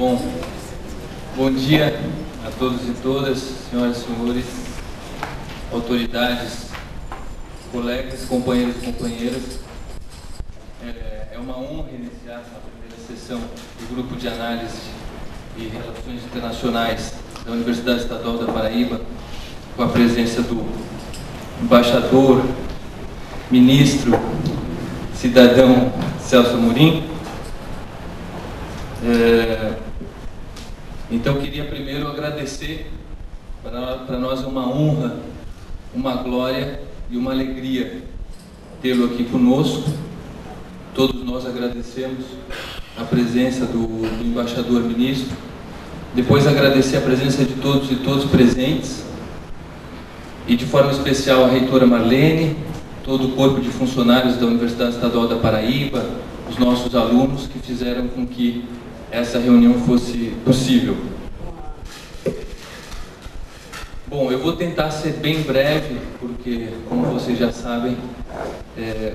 Bom, bom dia a todos e todas, senhoras e senhores, autoridades, colegas, companheiros e companheiras. É uma honra iniciar a primeira sessão do Grupo de Análise e Relações Internacionais da Universidade Estadual da Paraíba, com a presença do embaixador, ministro, cidadão Celso Amorim. Então, queria primeiro agradecer. Para nós é uma honra, uma glória e uma alegria tê-lo aqui conosco. Todos nós agradecemos a presença do embaixador ministro. Depois agradecer a presença de todos e todos presentes, e de forma especial a reitora Marlene, todo o corpo de funcionários da Universidade Estadual da Paraíba, os nossos alunos que fizeram com que essa reunião fosse possível. Bom, eu vou tentar ser bem breve, porque, como vocês já sabem,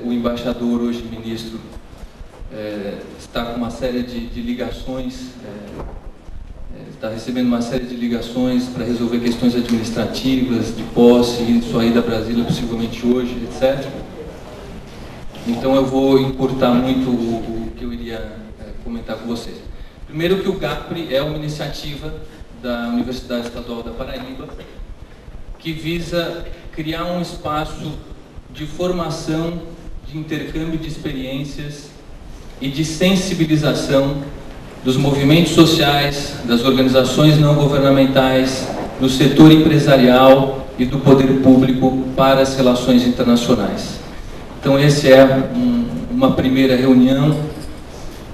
o embaixador, hoje ministro, está com uma série de ligações, está recebendo uma série de ligações para resolver questões administrativas, de posse, sua ida a Brasília possivelmente hoje, etc. Então eu vou encurtar muito o que eu iria comentar com vocês. Primeiro, que o GAPRE é uma iniciativa da Universidade Estadual da Paraíba que visa criar um espaço de formação, de intercâmbio de experiências e de sensibilização dos movimentos sociais, das organizações não governamentais, do setor empresarial e do poder público para as relações internacionais. Então, essa é uma primeira reunião.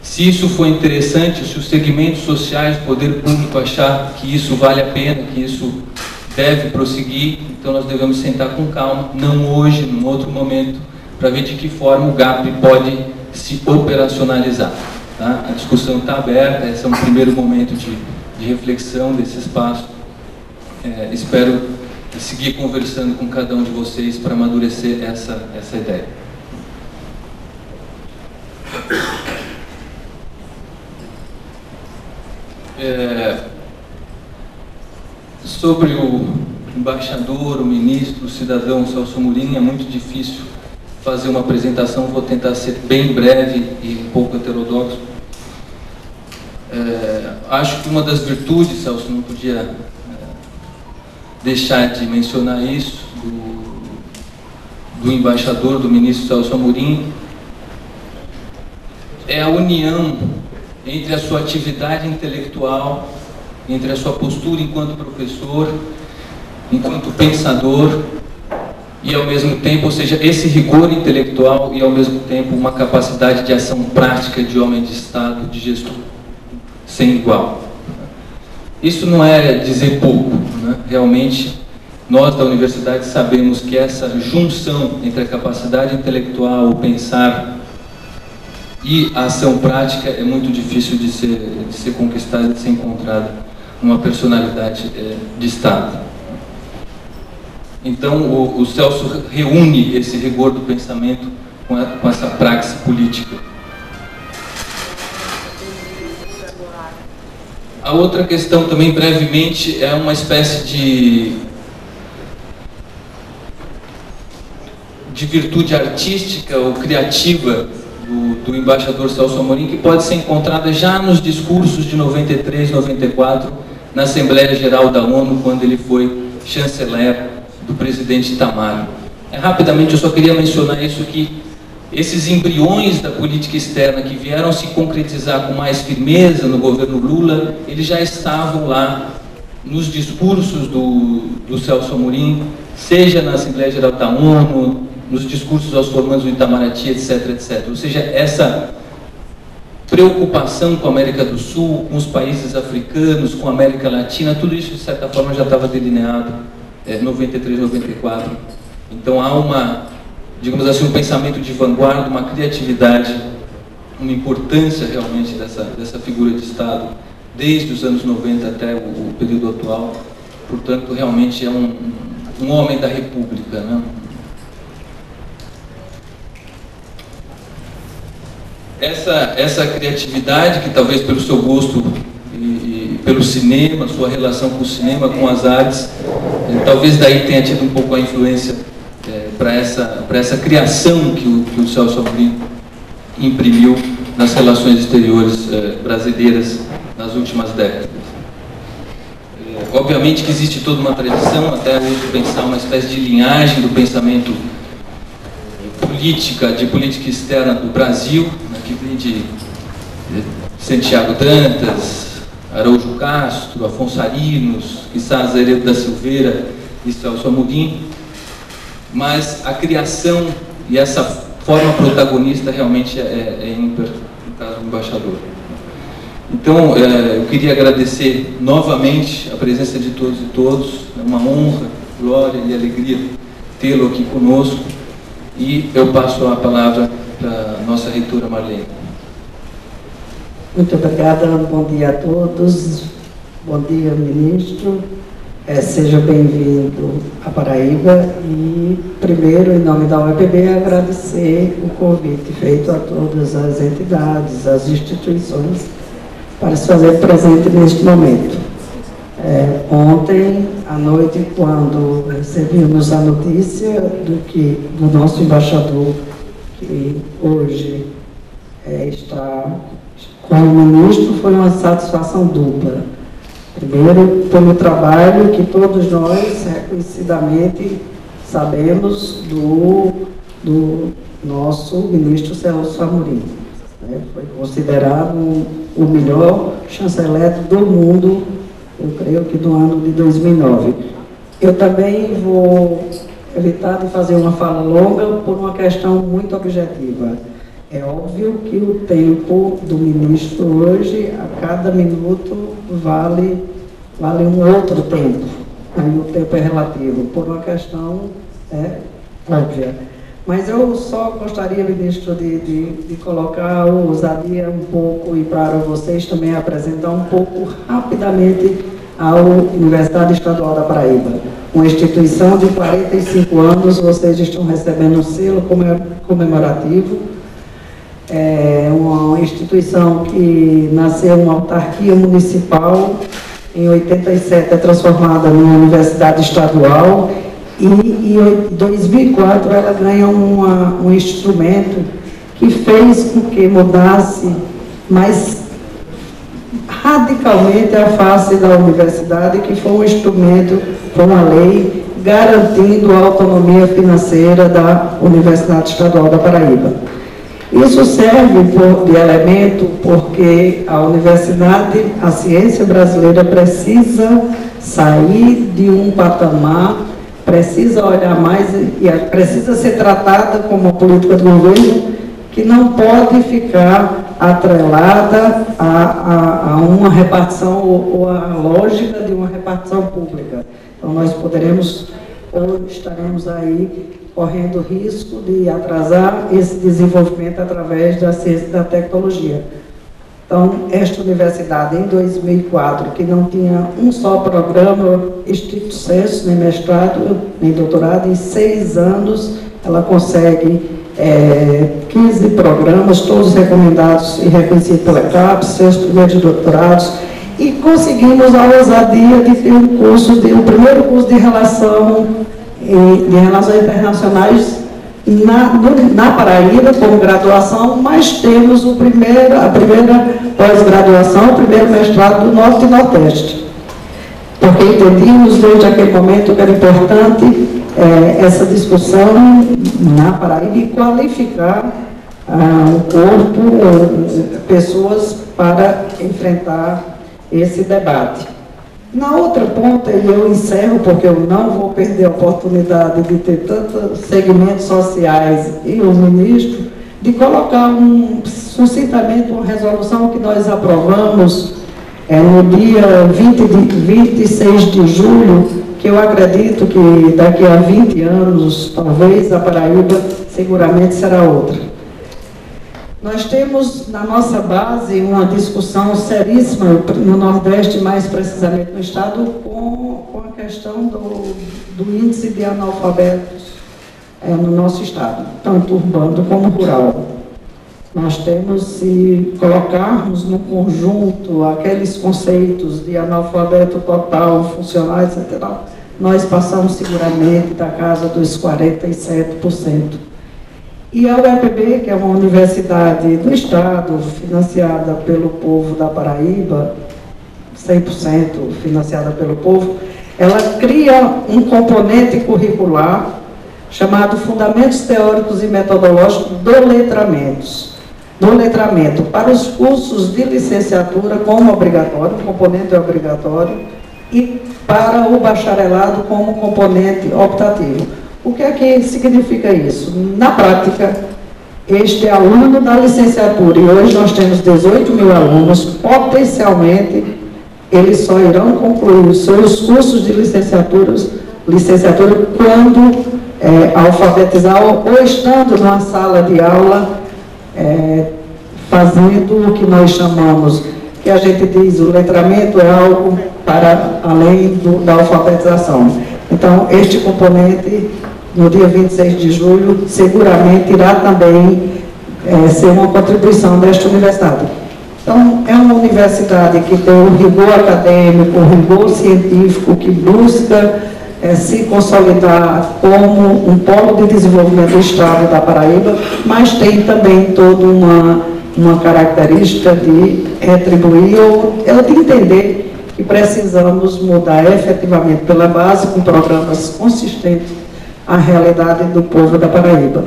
Se isso for interessante, se os segmentos sociais, o poder público achar que isso vale a pena, que isso deve prosseguir, então nós devemos sentar com calma, não hoje, num outro momento, para ver de que forma o GAPRE pode se operacionalizar. Tá? A discussão está aberta, esse é um primeiro momento de reflexão desse espaço. Espero seguir conversando com cada um de vocês para amadurecer essa ideia. Sobre o embaixador, o ministro, o cidadão Celso Amorim, é muito difícil fazer uma apresentação, vou tentar ser bem breve e um pouco heterodoxo. Acho que uma das virtudes, Celso, não podia deixar de mencionar isso, do embaixador, do ministro Celso Amorim, é a união entre a sua atividade intelectual, entre a sua postura enquanto professor, enquanto pensador, e ao mesmo tempo, ou seja, esse rigor intelectual e ao mesmo tempo uma capacidade de ação prática de homem de Estado, de gestor sem igual. Isso não é dizer pouco, né? Realmente, nós da universidade sabemos que essa junção entre a capacidade intelectual, o pensar e a ação prática é muito difícil de ser conquistada, de ser encontrada numa personalidade de Estado. Então, o Celso reúne esse rigor do pensamento com essa praxis política. A outra questão também, brevemente, é uma espécie de virtude artística ou criativa do embaixador Celso Amorim, que pode ser encontrada já nos discursos de 93, 94, na Assembleia Geral da ONU, quando ele foi chanceler do presidente Itamar. Rapidamente, eu só queria mencionar isso, que esses embriões da política externa que vieram se concretizar com mais firmeza no governo Lula, eles já estavam lá nos discursos do Celso Amorim, seja na Assembleia Geral da ONU, nos discursos aos formandos do Itamaraty, etc, etc. Ou seja, essa preocupação com a América do Sul, com os países africanos, com a América Latina, tudo isso, de certa forma, já estava delineado em 93, 94. Então há uma, digamos assim, um pensamento de vanguarda, uma criatividade, uma importância realmente dessa figura de Estado, desde os anos 90 até o período atual. Portanto, realmente é um homem da República, né? Essa criatividade, que talvez pelo seu gosto e pelo cinema, sua relação com o cinema, com as artes. Talvez daí tenha tido um pouco a influência para essa criação que o Celso Amorim imprimiu nas relações exteriores brasileiras nas últimas décadas. Obviamente que existe toda uma tradição, até hoje, pensar uma espécie de linhagem do pensamento de política externa do Brasil, né, que vem de Santiago Dantas, Araújo Castro, Afonso Arinos, quizás Azeredo da Silveira e Celso Amorim, mas a criação e essa forma protagonista realmente é ímpar no caso do embaixador. Então, eu queria agradecer novamente a presença de todos e todos, é uma honra, glória e alegria tê-lo aqui conosco, e eu passo a palavra para a nossa reitora Marlene. Muito obrigada, bom dia a todos, bom dia, ministro, seja bem-vindo à Paraíba e, primeiro, em nome da UEPB, agradecer o convite feito a todas as entidades, as instituições, para se fazer presente neste momento. Ontem à noite, quando recebemos a notícia do nosso embaixador, que hoje está com o ministro, foi uma satisfação dupla. Primeiro, pelo trabalho que todos nós, reconhecidamente, sabemos do nosso ministro Celso Amorim. Foi considerado o melhor chanceler do mundo, eu creio que do ano de 2009. Eu também vou evitar de fazer uma fala longa por uma questão muito objetiva. É óbvio que o tempo do ministro hoje, a cada minuto, vale um outro tempo. Aí o tempo é relativo, por uma questão óbvia. Mas eu só gostaria, ministro, de colocar a ousadia um pouco e para vocês também apresentar um pouco rapidamente a Universidade Estadual da Paraíba. Uma instituição de 45 anos, vocês estão recebendo um selo comemorativo. É uma instituição que nasceu uma autarquia municipal, em 87 é transformada numa universidade estadual, e em 2004 ela ganha um instrumento que fez com que mudasse mais radicalmente a face da universidade, que foi um instrumento, foi uma lei garantindo a autonomia financeira da Universidade Estadual da Paraíba. Isso serve de elemento porque a universidade, a ciência brasileira precisa sair de um patamar, precisa olhar mais e precisa ser tratada como uma política do governo que não pode ficar atrelada a uma repartição ou a lógica de uma repartição pública. Então nós poderemos ou estaremos aí correndo risco de atrasar esse desenvolvimento através da ciência e da tecnologia. Então, esta universidade, em 2004, que não tinha um só programa estricto sensu, nem mestrado, nem doutorado, em 6 anos ela consegue 15 programas, todos recomendados e reconhecidos pela CAPES, seus primeiros doutorados, e conseguimos a ousadia de ter o primeiro curso de relações internacionais na Paraíba, como graduação, mas temos a primeira pós-graduação, o primeiro mestrado do Norte e Nordeste. Porque entendíamos desde aquele momento que era importante essa discussão na Paraíba e qualificar o corpo, pessoas para enfrentar esse debate. Na outra ponta, e eu encerro porque eu não vou perder a oportunidade de ter tantos segmentos sociais e o ministro, de colocar sucintamente uma resolução que nós aprovamos no dia 26 de julho, que eu acredito que daqui a 20 anos, talvez, a Paraíba seguramente será outra. Nós temos na nossa base uma discussão seríssima no Nordeste, mais precisamente no Estado, com a questão do índice de analfabetos no nosso Estado, tanto urbano como rural. Nós temos, se colocarmos no conjunto aqueles conceitos de analfabeto total, funcional, etc., nós passamos seguramente da casa dos 47%. E a UEPB, que é uma universidade do Estado, financiada pelo povo da Paraíba, 100% financiada pelo povo, ela cria um componente curricular chamado Fundamentos Teóricos e Metodológicos do letramento para os cursos de licenciatura como obrigatório, o componente é obrigatório, e para o bacharelado como componente optativo. O que é que significa isso? Na prática, este aluno da licenciatura, e hoje nós temos 18 mil alunos, potencialmente, eles só irão concluir os seus cursos de licenciatura quando alfabetizar ou estando numa sala de aula, fazendo o que nós chamamos, que a gente diz, o letramento é algo para além da alfabetização. Então, este componente, no dia 26 de julho, seguramente irá também ser uma contribuição desta universidade. Então, é uma universidade que tem um rigor acadêmico, um rigor científico, que busca se consolidar como um polo de desenvolvimento do Estado da Paraíba, mas tem também toda uma característica de retribuir ou de entender que precisamos mudar efetivamente pela base, com programas consistentes, a realidade do povo da Paraíba.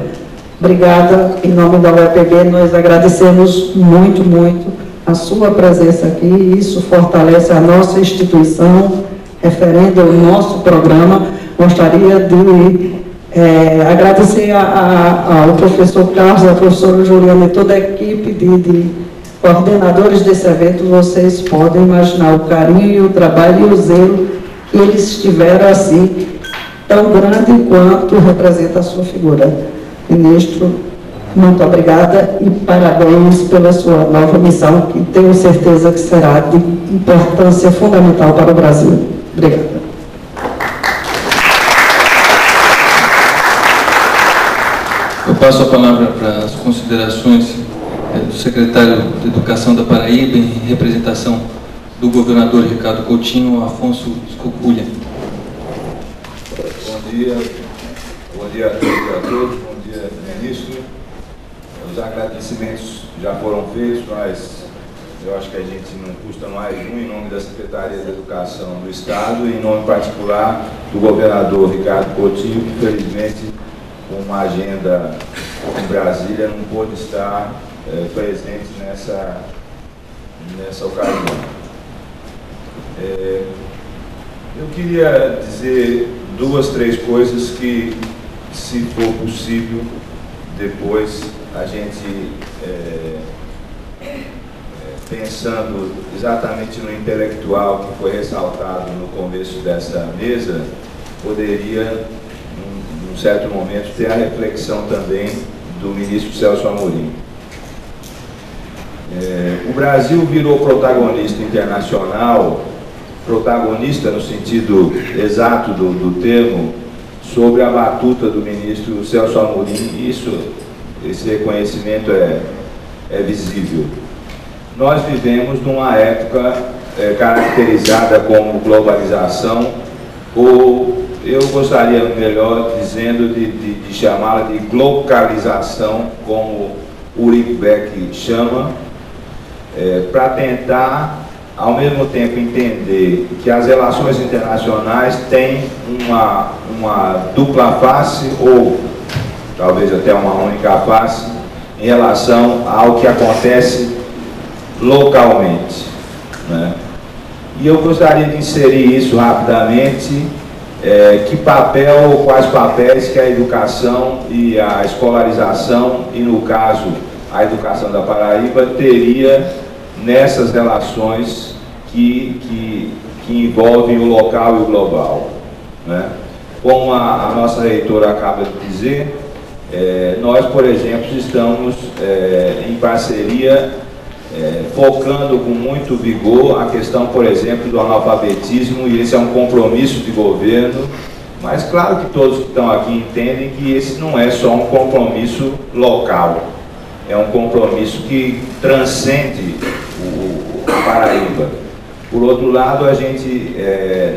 Obrigada, em nome da UEPB, nós agradecemos muito, muito a sua presença aqui, e isso fortalece a nossa instituição, referendo ao nosso programa. Gostaria de agradecer ao professor Carlos, à professora Juliana e toda a equipe de coordenadores desse evento. Vocês podem imaginar o carinho e o trabalho e o zelo que eles tiveram, assim, tão grande quanto representa a sua figura. Ministro, muito obrigada e parabéns pela sua nova missão, que tenho certeza que será de importância fundamental para o Brasil. Obrigada. Eu passo a palavra para as considerações do secretário de Educação da Paraíba, em representação do governador Ricardo Coutinho, Afonso Escopulha. Bom dia a todos, bom dia, ministro. Os agradecimentos já foram feitos, mas eu acho que a gente não custa mais em nome da Secretaria de Educação do Estado e em nome particular do governador Ricardo Coutinho, que felizmente, com uma agenda em Brasília, não pôde estar presente nessa ocasião. Eu queria dizer 2, 3 coisas que, se for possível, depois a gente, pensando exatamente no intelectual que foi ressaltado no começo dessa mesa, poderia, num certo momento, ter a reflexão também do ministro Celso Amorim. O Brasil virou protagonista internacional, protagonista no sentido exato do termo, sobre a batuta do ministro Celso Amorim, e esse reconhecimento é visível. Nós vivemos numa época caracterizada como globalização, ou eu gostaria melhor dizendo de chamá-la de globalização, como Ulrich Beck chama, para tentar, ao mesmo tempo, entender que as relações internacionais têm uma dupla face, ou talvez até uma única face, em relação ao que acontece localmente, né? E eu gostaria de inserir isso rapidamente, que papel ou quais papéis que a educação e a escolarização, e no caso a educação da Paraíba, teria nessas relações que envolvem o local e o global, né? Como a nossa reitora acaba de dizer, nós, por exemplo, estamos em parceria, focando com muito vigor a questão, por exemplo, do analfabetismo, e esse é um compromisso de governo, mas claro que todos que estão aqui entendem que esse não é só um compromisso local, é um compromisso que transcende a Paraíba. Por outro lado, a gente,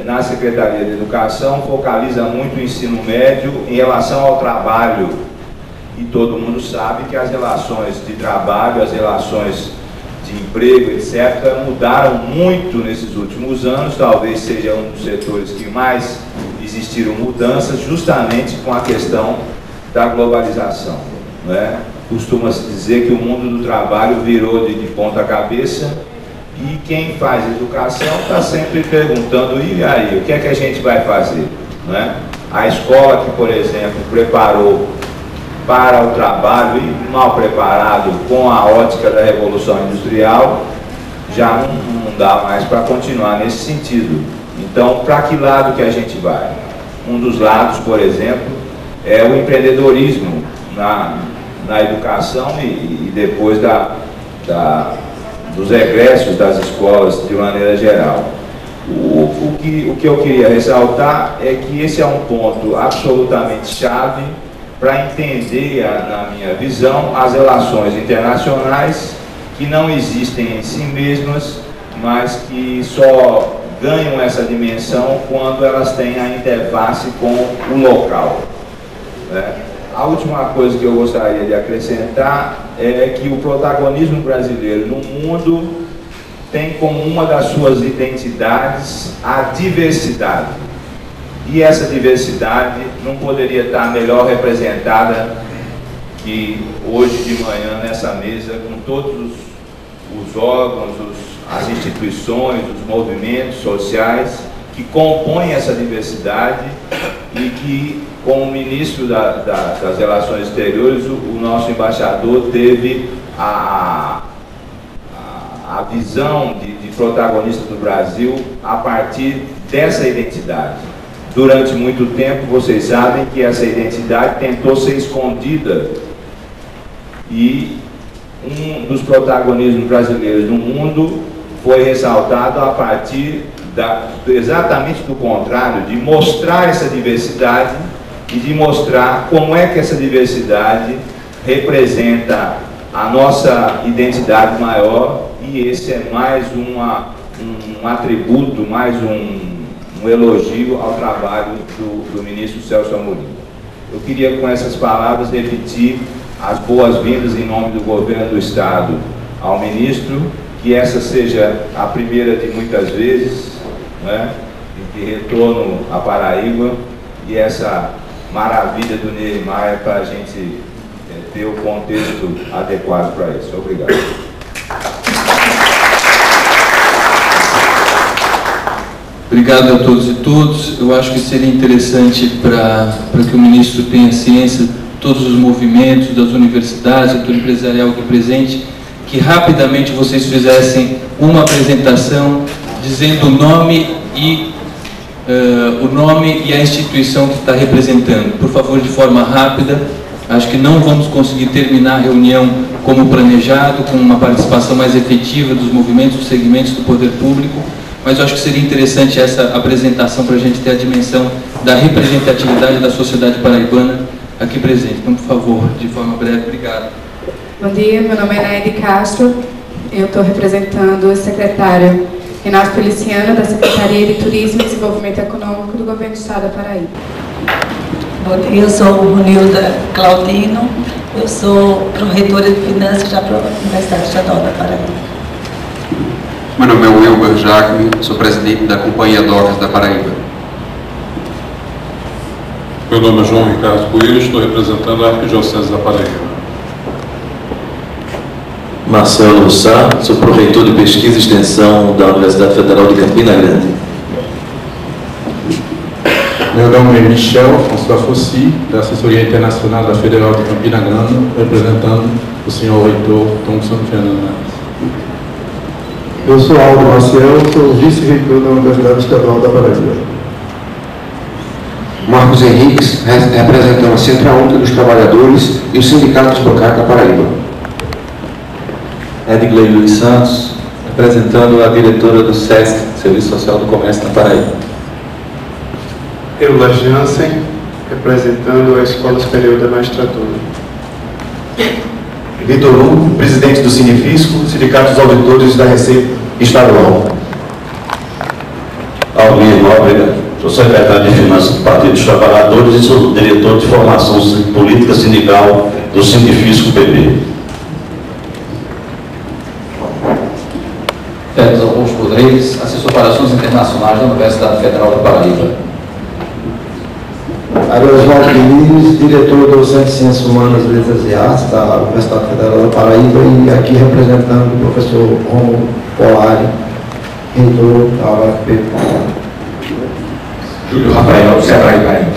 na Secretaria de Educação, focaliza muito o ensino médio em relação ao trabalho. E todo mundo sabe que as relações de trabalho, as relações de emprego, etc., mudaram muito nesses últimos anos. Talvez seja um dos setores que mais existiram mudanças, justamente com a questão da globalização, não é? Costuma-se dizer que o mundo do trabalho virou de ponta cabeça, e quem faz educação está sempre perguntando, e aí, o que é que a gente vai fazer? Não é? A escola que, por exemplo, preparou para o trabalho e mal preparado com a ótica da Revolução Industrial, já não dá mais para continuar nesse sentido. Então, para que lado que a gente vai? Um dos lados, por exemplo, é o empreendedorismo na educação e depois dos egressos das escolas de maneira geral. O que eu queria ressaltar é que esse é um ponto absolutamente chave para entender, na minha visão, as relações internacionais que não existem em si mesmas, mas que só ganham essa dimensão quando elas têm a interface com o local. A última coisa que eu gostaria de acrescentar é que o protagonismo brasileiro no mundo tem como uma das suas identidades a diversidade. E essa diversidade não poderia estar melhor representada que hoje de manhã nessa mesa, com todos os órgãos, as instituições, os movimentos sociais que compõem essa diversidade e que, como ministro das Relações Exteriores, o nosso embaixador teve a visão de protagonista do Brasil a partir dessa identidade. Durante muito tempo, vocês sabem que essa identidade tentou ser escondida, e um dos protagonismos brasileiros no mundo foi ressaltado a partir exatamente do contrário, de mostrar essa diversidade e de mostrar como é que essa diversidade representa a nossa identidade maior, e esse é mais um atributo, mais um elogio ao trabalho do ministro Celso Amorim. Eu queria, com essas palavras, repetir as boas-vindas em nome do governo do Estado ao ministro, que essa seja a primeira de muitas vezes, né, de retorno à Paraíba, e essa maravilha do Niemeyer para a gente ter o contexto adequado para isso. Obrigado. Obrigado a todos e todas. Eu acho que seria interessante para que o ministro tenha ciência de todos os movimentos das universidades, setor empresarial aqui presente, que rapidamente vocês fizessem uma apresentação dizendo o nome e a instituição que está representando. Por favor, de forma rápida. Acho que não vamos conseguir terminar a reunião como planejado, com uma participação mais efetiva dos movimentos, dos segmentos do poder público, mas eu acho que seria interessante essa apresentação para a gente ter a dimensão da representatividade da sociedade paraibana aqui presente. Então, por favor, de forma breve, obrigado. Bom dia, meu nome é Naide Castro, eu estou representando o secretário Renato Feliciano, da Secretaria de Turismo e Desenvolvimento Econômico do Governo do Estado da Paraíba. Bom dia, eu sou Runilda Claudino, eu sou proreitora de Finanças da Universidade Estadual da Paraíba. Meu nome é Wilber Jacome, sou presidente da Companhia Docas da Paraíba. Meu nome é João Ricardo Coelho, estou representando a Arquidiocese da Paraíba. Marcelo Sá, sou proreitor de Pesquisa e Extensão da Universidade Federal de Campina Grande. Meu nome é Michel François Fossi, da Assessoria Internacional da Federal de Campina Grande, representando o senhor reitor Thompson Fernandes. Eu sou Aldo Maciel, sou vice-reitor da Universidade Estadual da Paraíba. Marcos Henriques, representando a Central Única dos Trabalhadores e o Sindicato dos Bancários da Paraíba. Edgley Luiz Santos, representando a diretora do SESC, Serviço Social do Comércio da Paraíba. Eula Jansen, representando a Escola Superior da Magistratura. Vitor Hugo, presidente do Sinifisco, Sindicato dos Auditores da Receita Estadual. Almir Nóbrega, sou secretário de Finanças do Partido dos Trabalhadores e sou diretor de formação política sindical do Sinifisco PP. Félix Augusto Rodrigues, assessor para Ações Internacionais da Universidade Federal da Paraíba. Ariosvaldo Diniz, diretor do Centro de Ciências Humanas e Letras e Artes da Universidade Federal da Paraíba e aqui representando o professor Romulo Polari, reitor da UFPB. Júlio Rafael, Sebrae.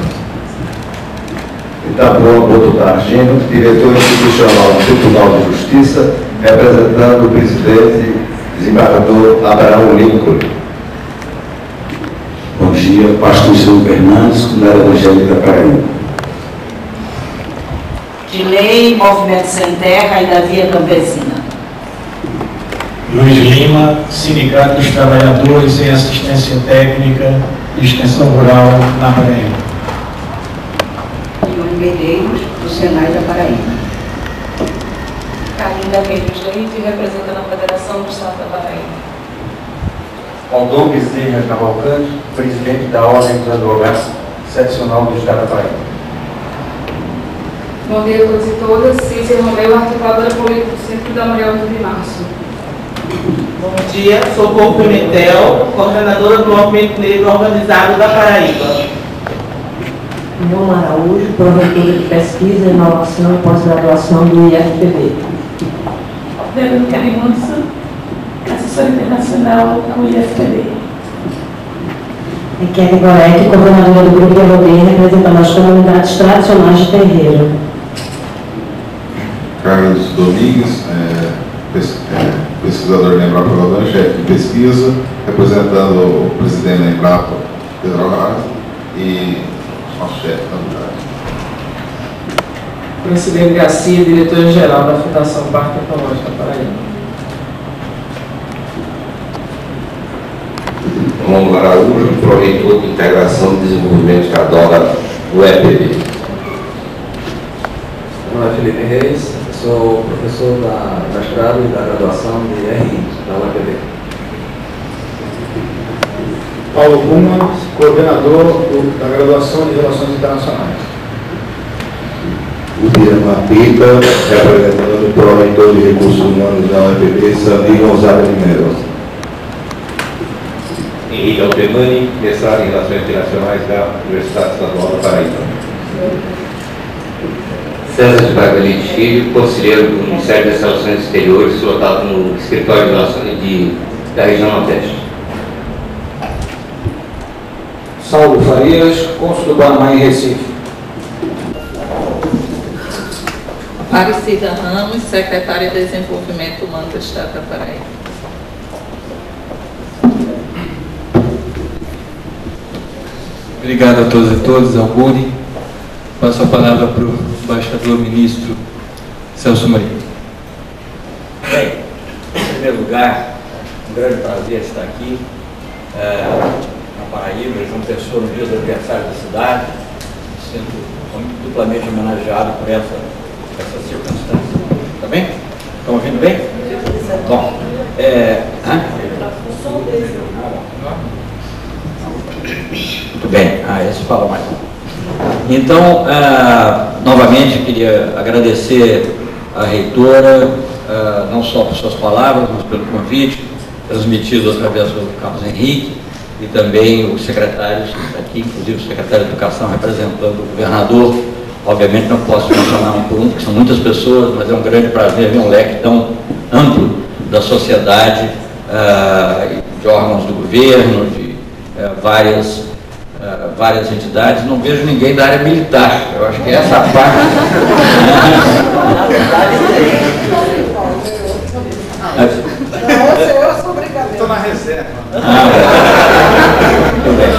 Itapuã Boto Targino, diretor institucional do Tribunal de Justiça, representando o presidente desembargador Abraão Lincoln. Bom dia, pastor Silvio Fernandes, Comunidade Evangélica da Paraíba. De Lei, Movimento Sem Terra e da Via Campesina. Luiz Lima, Sindicato dos Trabalhadores em Assistência Técnica e Extensão Rural na Paraíba. Ione Medeiros, do Senai da Paraíba. Carlinda Medeiros Leite, representando a Federação do Estado da Paraíba. Aldon Bezerra Cavalcante, presidente da Ordem dos Advogados Seccional do Estado da Paraíba. Bom dia a todos e todas. Cícera Romeu, articuladora política do Centro da Mulher 8 de Março. Bom dia, Socorro Pimentel, coordenadora do Movimento Negro Organizado da Paraíba. Leon Araújo, promotora de pesquisa, inovação e pós-graduação do IFPB. Verônica Limonça, assessora internacional do IFPB. Kelly Gorek, coordenadora do Grupo IAOB, representando as comunidades tradicionais de terreiro. Carlos Domingues, pesquisador da Embrapa Rodão, chefe de pesquisa, representando o presidente da Embrapa, Pedro Arras, e nosso chefe da unidade. Presidente Garcia, diretor-geral da Fundação Parque Ecológico da Paraíba. Romulo Araújo, pró-reitor de Integração e Desenvolvimento Estadual do EPB. Meu nome é Felipe Reis, sou professor da mestrado e da graduação de RI da UEPB. Paulo Puma, coordenador da graduação de Relações Internacionais. Ubira Mapita, representando o pró-reitor de Recursos Humanos da UEPB, Sandri Gonzaga de Melo. Henrique Altemani, mestrado em Relações Internacionais da Universidade Estadual da Paraíba. César de Braga Leite Filho, conselheiro do Ministério das Relações Exteriores, lotado no Escritório de Relações da Região Nordeste. Saulo Farias, cônsul do Panamá em Recife. Aparecida Ramos, secretária de Desenvolvimento Humano do Estado da Paraíba. Obrigado a todos e todas, Auguri. Passo a palavra para o embaixador ministro Celso Maria. Bem, em primeiro lugar, um grande prazer estar aqui na Paraíba, João Pessoa, no dia do aniversário da cidade. Me sinto duplamente homenageado por essa circunstância. Está bem? Estão ouvindo bem? Bom, muito bem, esse fala mais. Então, novamente, queria agradecer à reitora, não só por suas palavras, mas pelo convite, transmitido através do Carlos Henrique, e também os secretários aqui, inclusive o secretário de Educação representando o governador. Obviamente não posso mencionar um por um, porque são muitas pessoas, mas é um grande prazer ver um leque tão amplo da sociedade, de órgãos do governo, de várias entidades. Não vejo ninguém da área militar. Eu acho que essa parte... Eu sou obrigado. Estou na reserva. Muito bem.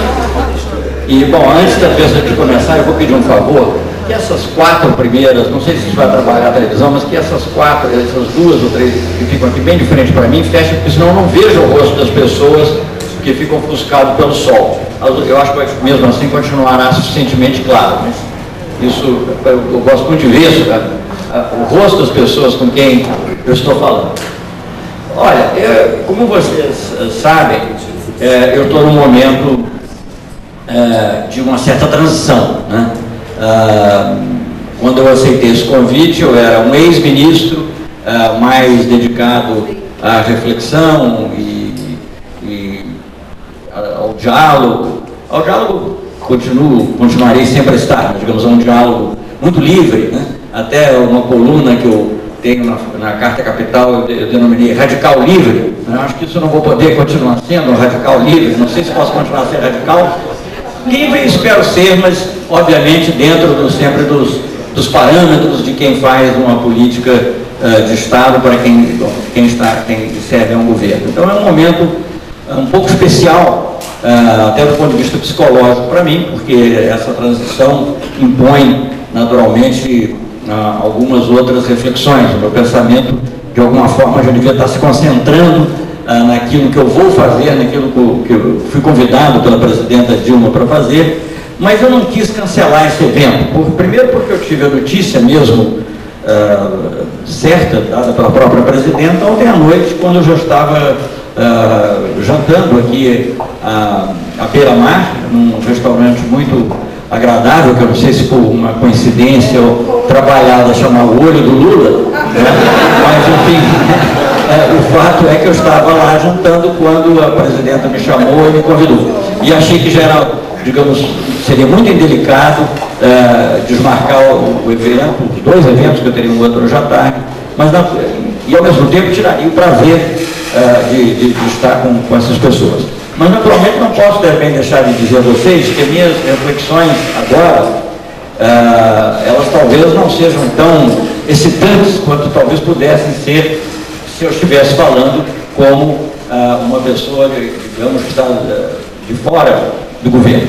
E, bom, antes de começar, eu vou pedir um favor, que essas 4 primeiras, não sei se isso vai trabalhar a televisão, mas que essas 2 ou 3 que ficam aqui bem de frente para mim, fechem, porque senão eu não vejo o rosto das pessoas que ficam ofuscadas pelo sol. Eu acho que mesmo assim continuará suficientemente claro, mas isso, eu gosto muito de ver isso, o rosto das pessoas com quem eu estou falando. Olha, como vocês sabem, eu estou num momento de uma certa transição, né? Quando eu aceitei esse convite, eu era um ex-ministro mais dedicado à reflexão e ao diálogo. Ao diálogo continuarei sempre a estar, mas, digamos, um diálogo muito livre, né? Até uma coluna que eu tenho na Carta Capital, eu denominei Radical Livre. Eu acho que isso eu não vou poder continuar sendo um radical livre, não sei se posso continuar a ser radical livre, espero ser, mas obviamente dentro sempre dos parâmetros de quem faz uma política de Estado para quem serve a um governo. Então é um momento um pouco especial, até do ponto de vista psicológico para mim, porque essa transição impõe naturalmente algumas outras reflexões. O meu pensamento, de alguma forma, já devia estar se concentrando naquilo que eu vou fazer, naquilo que eu fui convidado pela presidenta Dilma para fazer, mas eu não quis cancelar esse evento. Primeiro porque eu tive a notícia mesmo certa, dada pela própria presidenta, ontem à noite, quando eu já estava jantando aqui à beira-mar, num restaurante muito agradável, que eu não sei se por uma coincidência ou trabalhada chamar o olho do Lula, né? Mas enfim, o fato é que eu estava lá jantando quando a presidenta me chamou e me convidou. E achei que já era, digamos, seria muito indelicado desmarcar o evento, os dois eventos que eu teria um outro hoje à tarde, mas e ao mesmo tempo tiraria o prazer de estar com essas pessoas. Mas naturalmente não posso também deixar de dizer a vocês que minhas reflexões agora, elas talvez não sejam tão excitantes quanto talvez pudessem ser se eu estivesse falando como uma pessoa, digamos, que está de fora do governo.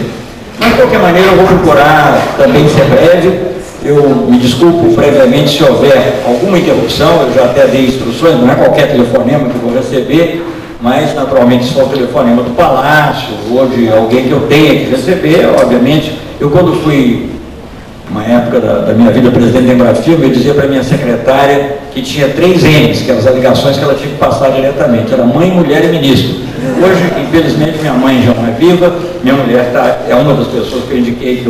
Mas de qualquer maneira eu vou procurar também ser breve. Eu me desculpo previamente se houver alguma interrupção, eu já até dei instruções, não é qualquer telefonema que eu vou receber, mas naturalmente se for o telefonema do Palácio ou de alguém que eu tenha que receber, obviamente, eu quando fui, uma época da minha vida presidente da Embrafilme, eu dizia para minha secretária que tinha 3 N's, que eram as alegações que ela tinha que passar diretamente, era mãe, mulher e ministro. Hoje, infelizmente, minha mãe já não é viva, minha mulher é uma das pessoas que eu indiquei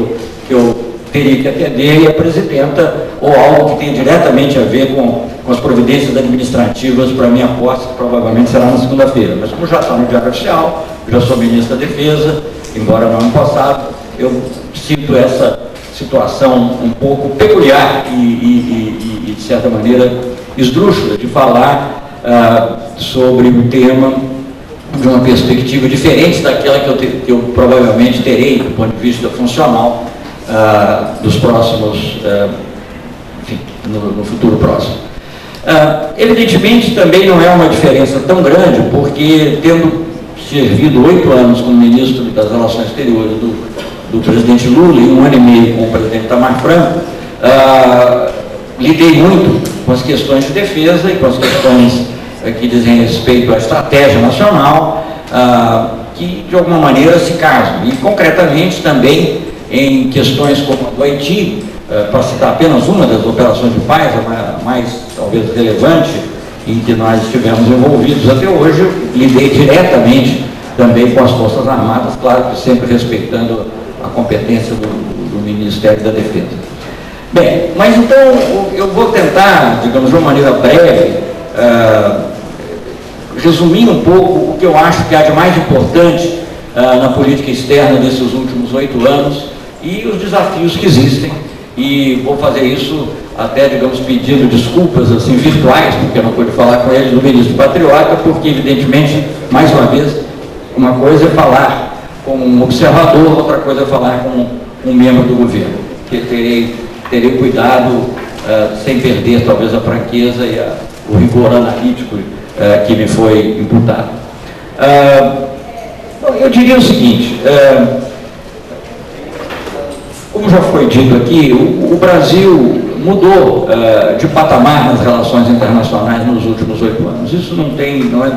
que eu teria que atender, e a presidenta, ou algo que tenha diretamente a ver com as providências administrativas para a minha posse, que provavelmente será na segunda-feira. Mas como já está no Diário Oficial, já sou ministro da Defesa, embora no ano passado, eu sinto essa situação um pouco peculiar e de certa maneira, esdrúxula de falar sobre um tema de uma perspectiva diferente daquela que eu provavelmente terei, do ponto de vista funcional, dos próximos, enfim, no futuro próximo. Evidentemente também não é uma diferença tão grande, porque tendo servido 8 anos como ministro das Relações Exteriores do presidente Lula e 1 ano e meio com o presidente Itamar Franco, lidei muito com as questões de defesa e com as questões que dizem respeito à estratégia nacional, que de alguma maneira se casam, e concretamente também em questões como a do Haiti, para citar apenas uma das operações de paz, a mais talvez relevante em que nós estivemos envolvidos até hoje, eu lidei diretamente também com as Forças Armadas, claro que sempre respeitando a competência do Ministério da Defesa. Bem, mas então eu vou tentar, digamos, de uma maneira breve, resumir um pouco o que eu acho que há de mais importante na política externa desses últimos 8 anos e os desafios que existem, e vou fazer isso até, digamos, pedindo desculpas assim virtuais, porque eu não pude falar com ele do ministro Patriota, porque evidentemente, mais uma vez, uma coisa é falar como um observador, outra coisa é falar como um membro do governo, que terei cuidado, sem perder talvez a franqueza e o rigor analítico que me foi imputado. Eu diria o seguinte, como já foi dito aqui, o Brasil mudou de patamar nas relações internacionais nos últimos 8 anos. Isso não há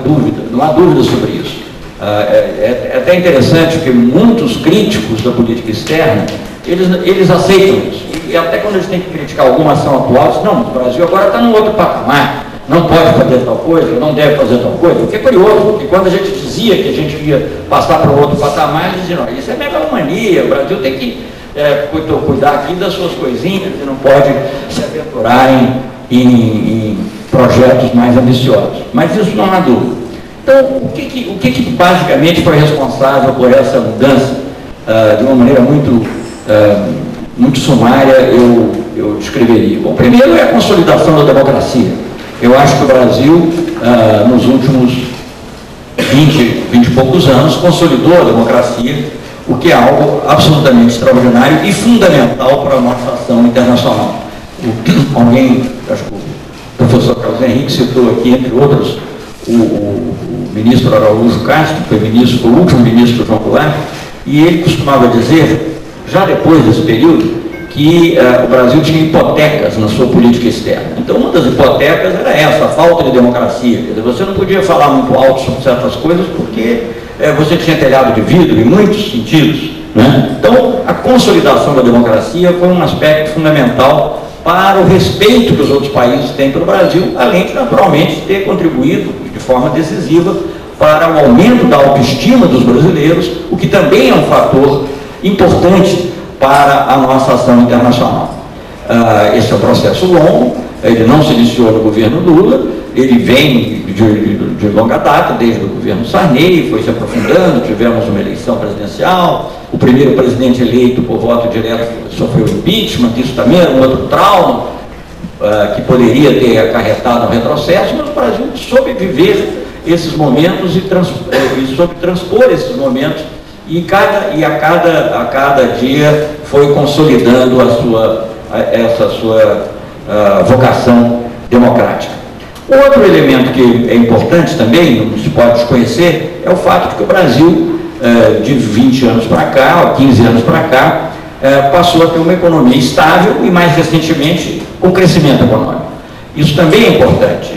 dúvida sobre isso. É até interessante que muitos críticos da política externa, eles aceitam isso. E até quando eles têm que criticar alguma ação atual, dizem, não, o Brasil agora está num outro patamar, não pode fazer tal coisa, não deve fazer tal coisa. O que é curioso, porque quando a gente dizia que a gente ia passar para um outro patamar, eles diziam, isso é megalomania, o Brasil tem que cuidar aqui das suas coisinhas e não pode se aventurar em projetos mais ambiciosos. Mas isso não há dúvida. Então, o que basicamente foi responsável por essa mudança? De uma maneira muito sumária, eu descreveria. Bom, primeiro é a consolidação da democracia. Eu acho que o Brasil, nos últimos 20 e poucos anos, consolidou a democracia, o que é algo absolutamente extraordinário e fundamental para a nossa ação internacional. Acho que o professor Carlos Henrique citou aqui, entre outros, o ministro Araújo Castro, que foi o último ministro João Goulart, e ele costumava dizer, já depois desse período, que o Brasil tinha hipotecas na sua política externa. Então, uma das hipotecas era essa, a falta de democracia. Quer dizer, você não podia falar muito alto sobre certas coisas porque você tinha telhado de vidro em muitos sentidos, né? Então, a consolidação da democracia foi um aspecto fundamental para o respeito que os outros países têm pelo Brasil, além de, naturalmente, ter contribuído de forma decisiva para o aumento da autoestima dos brasileiros, o que também é um fator importante para a nossa ação internacional. Esse é um processo longo, ele não se iniciou no governo Lula, ele vem de longa data, desde o governo Sarney, foi se aprofundando, tivemos uma eleição presidencial, o primeiro presidente eleito por voto direto sofreu impeachment, isso também era um outro trauma que poderia ter acarretado um retrocesso, mas o Brasil soube viver esses momentos e soube transpor esses momentos e a cada dia foi consolidando essa sua vocação democrática. Outro elemento que é importante também, não se pode desconhecer, é o fato de que o Brasil, de 20 anos para cá, 15 anos para cá, passou a ter uma economia estável e, mais recentemente, com crescimento econômico. Isso também é importante.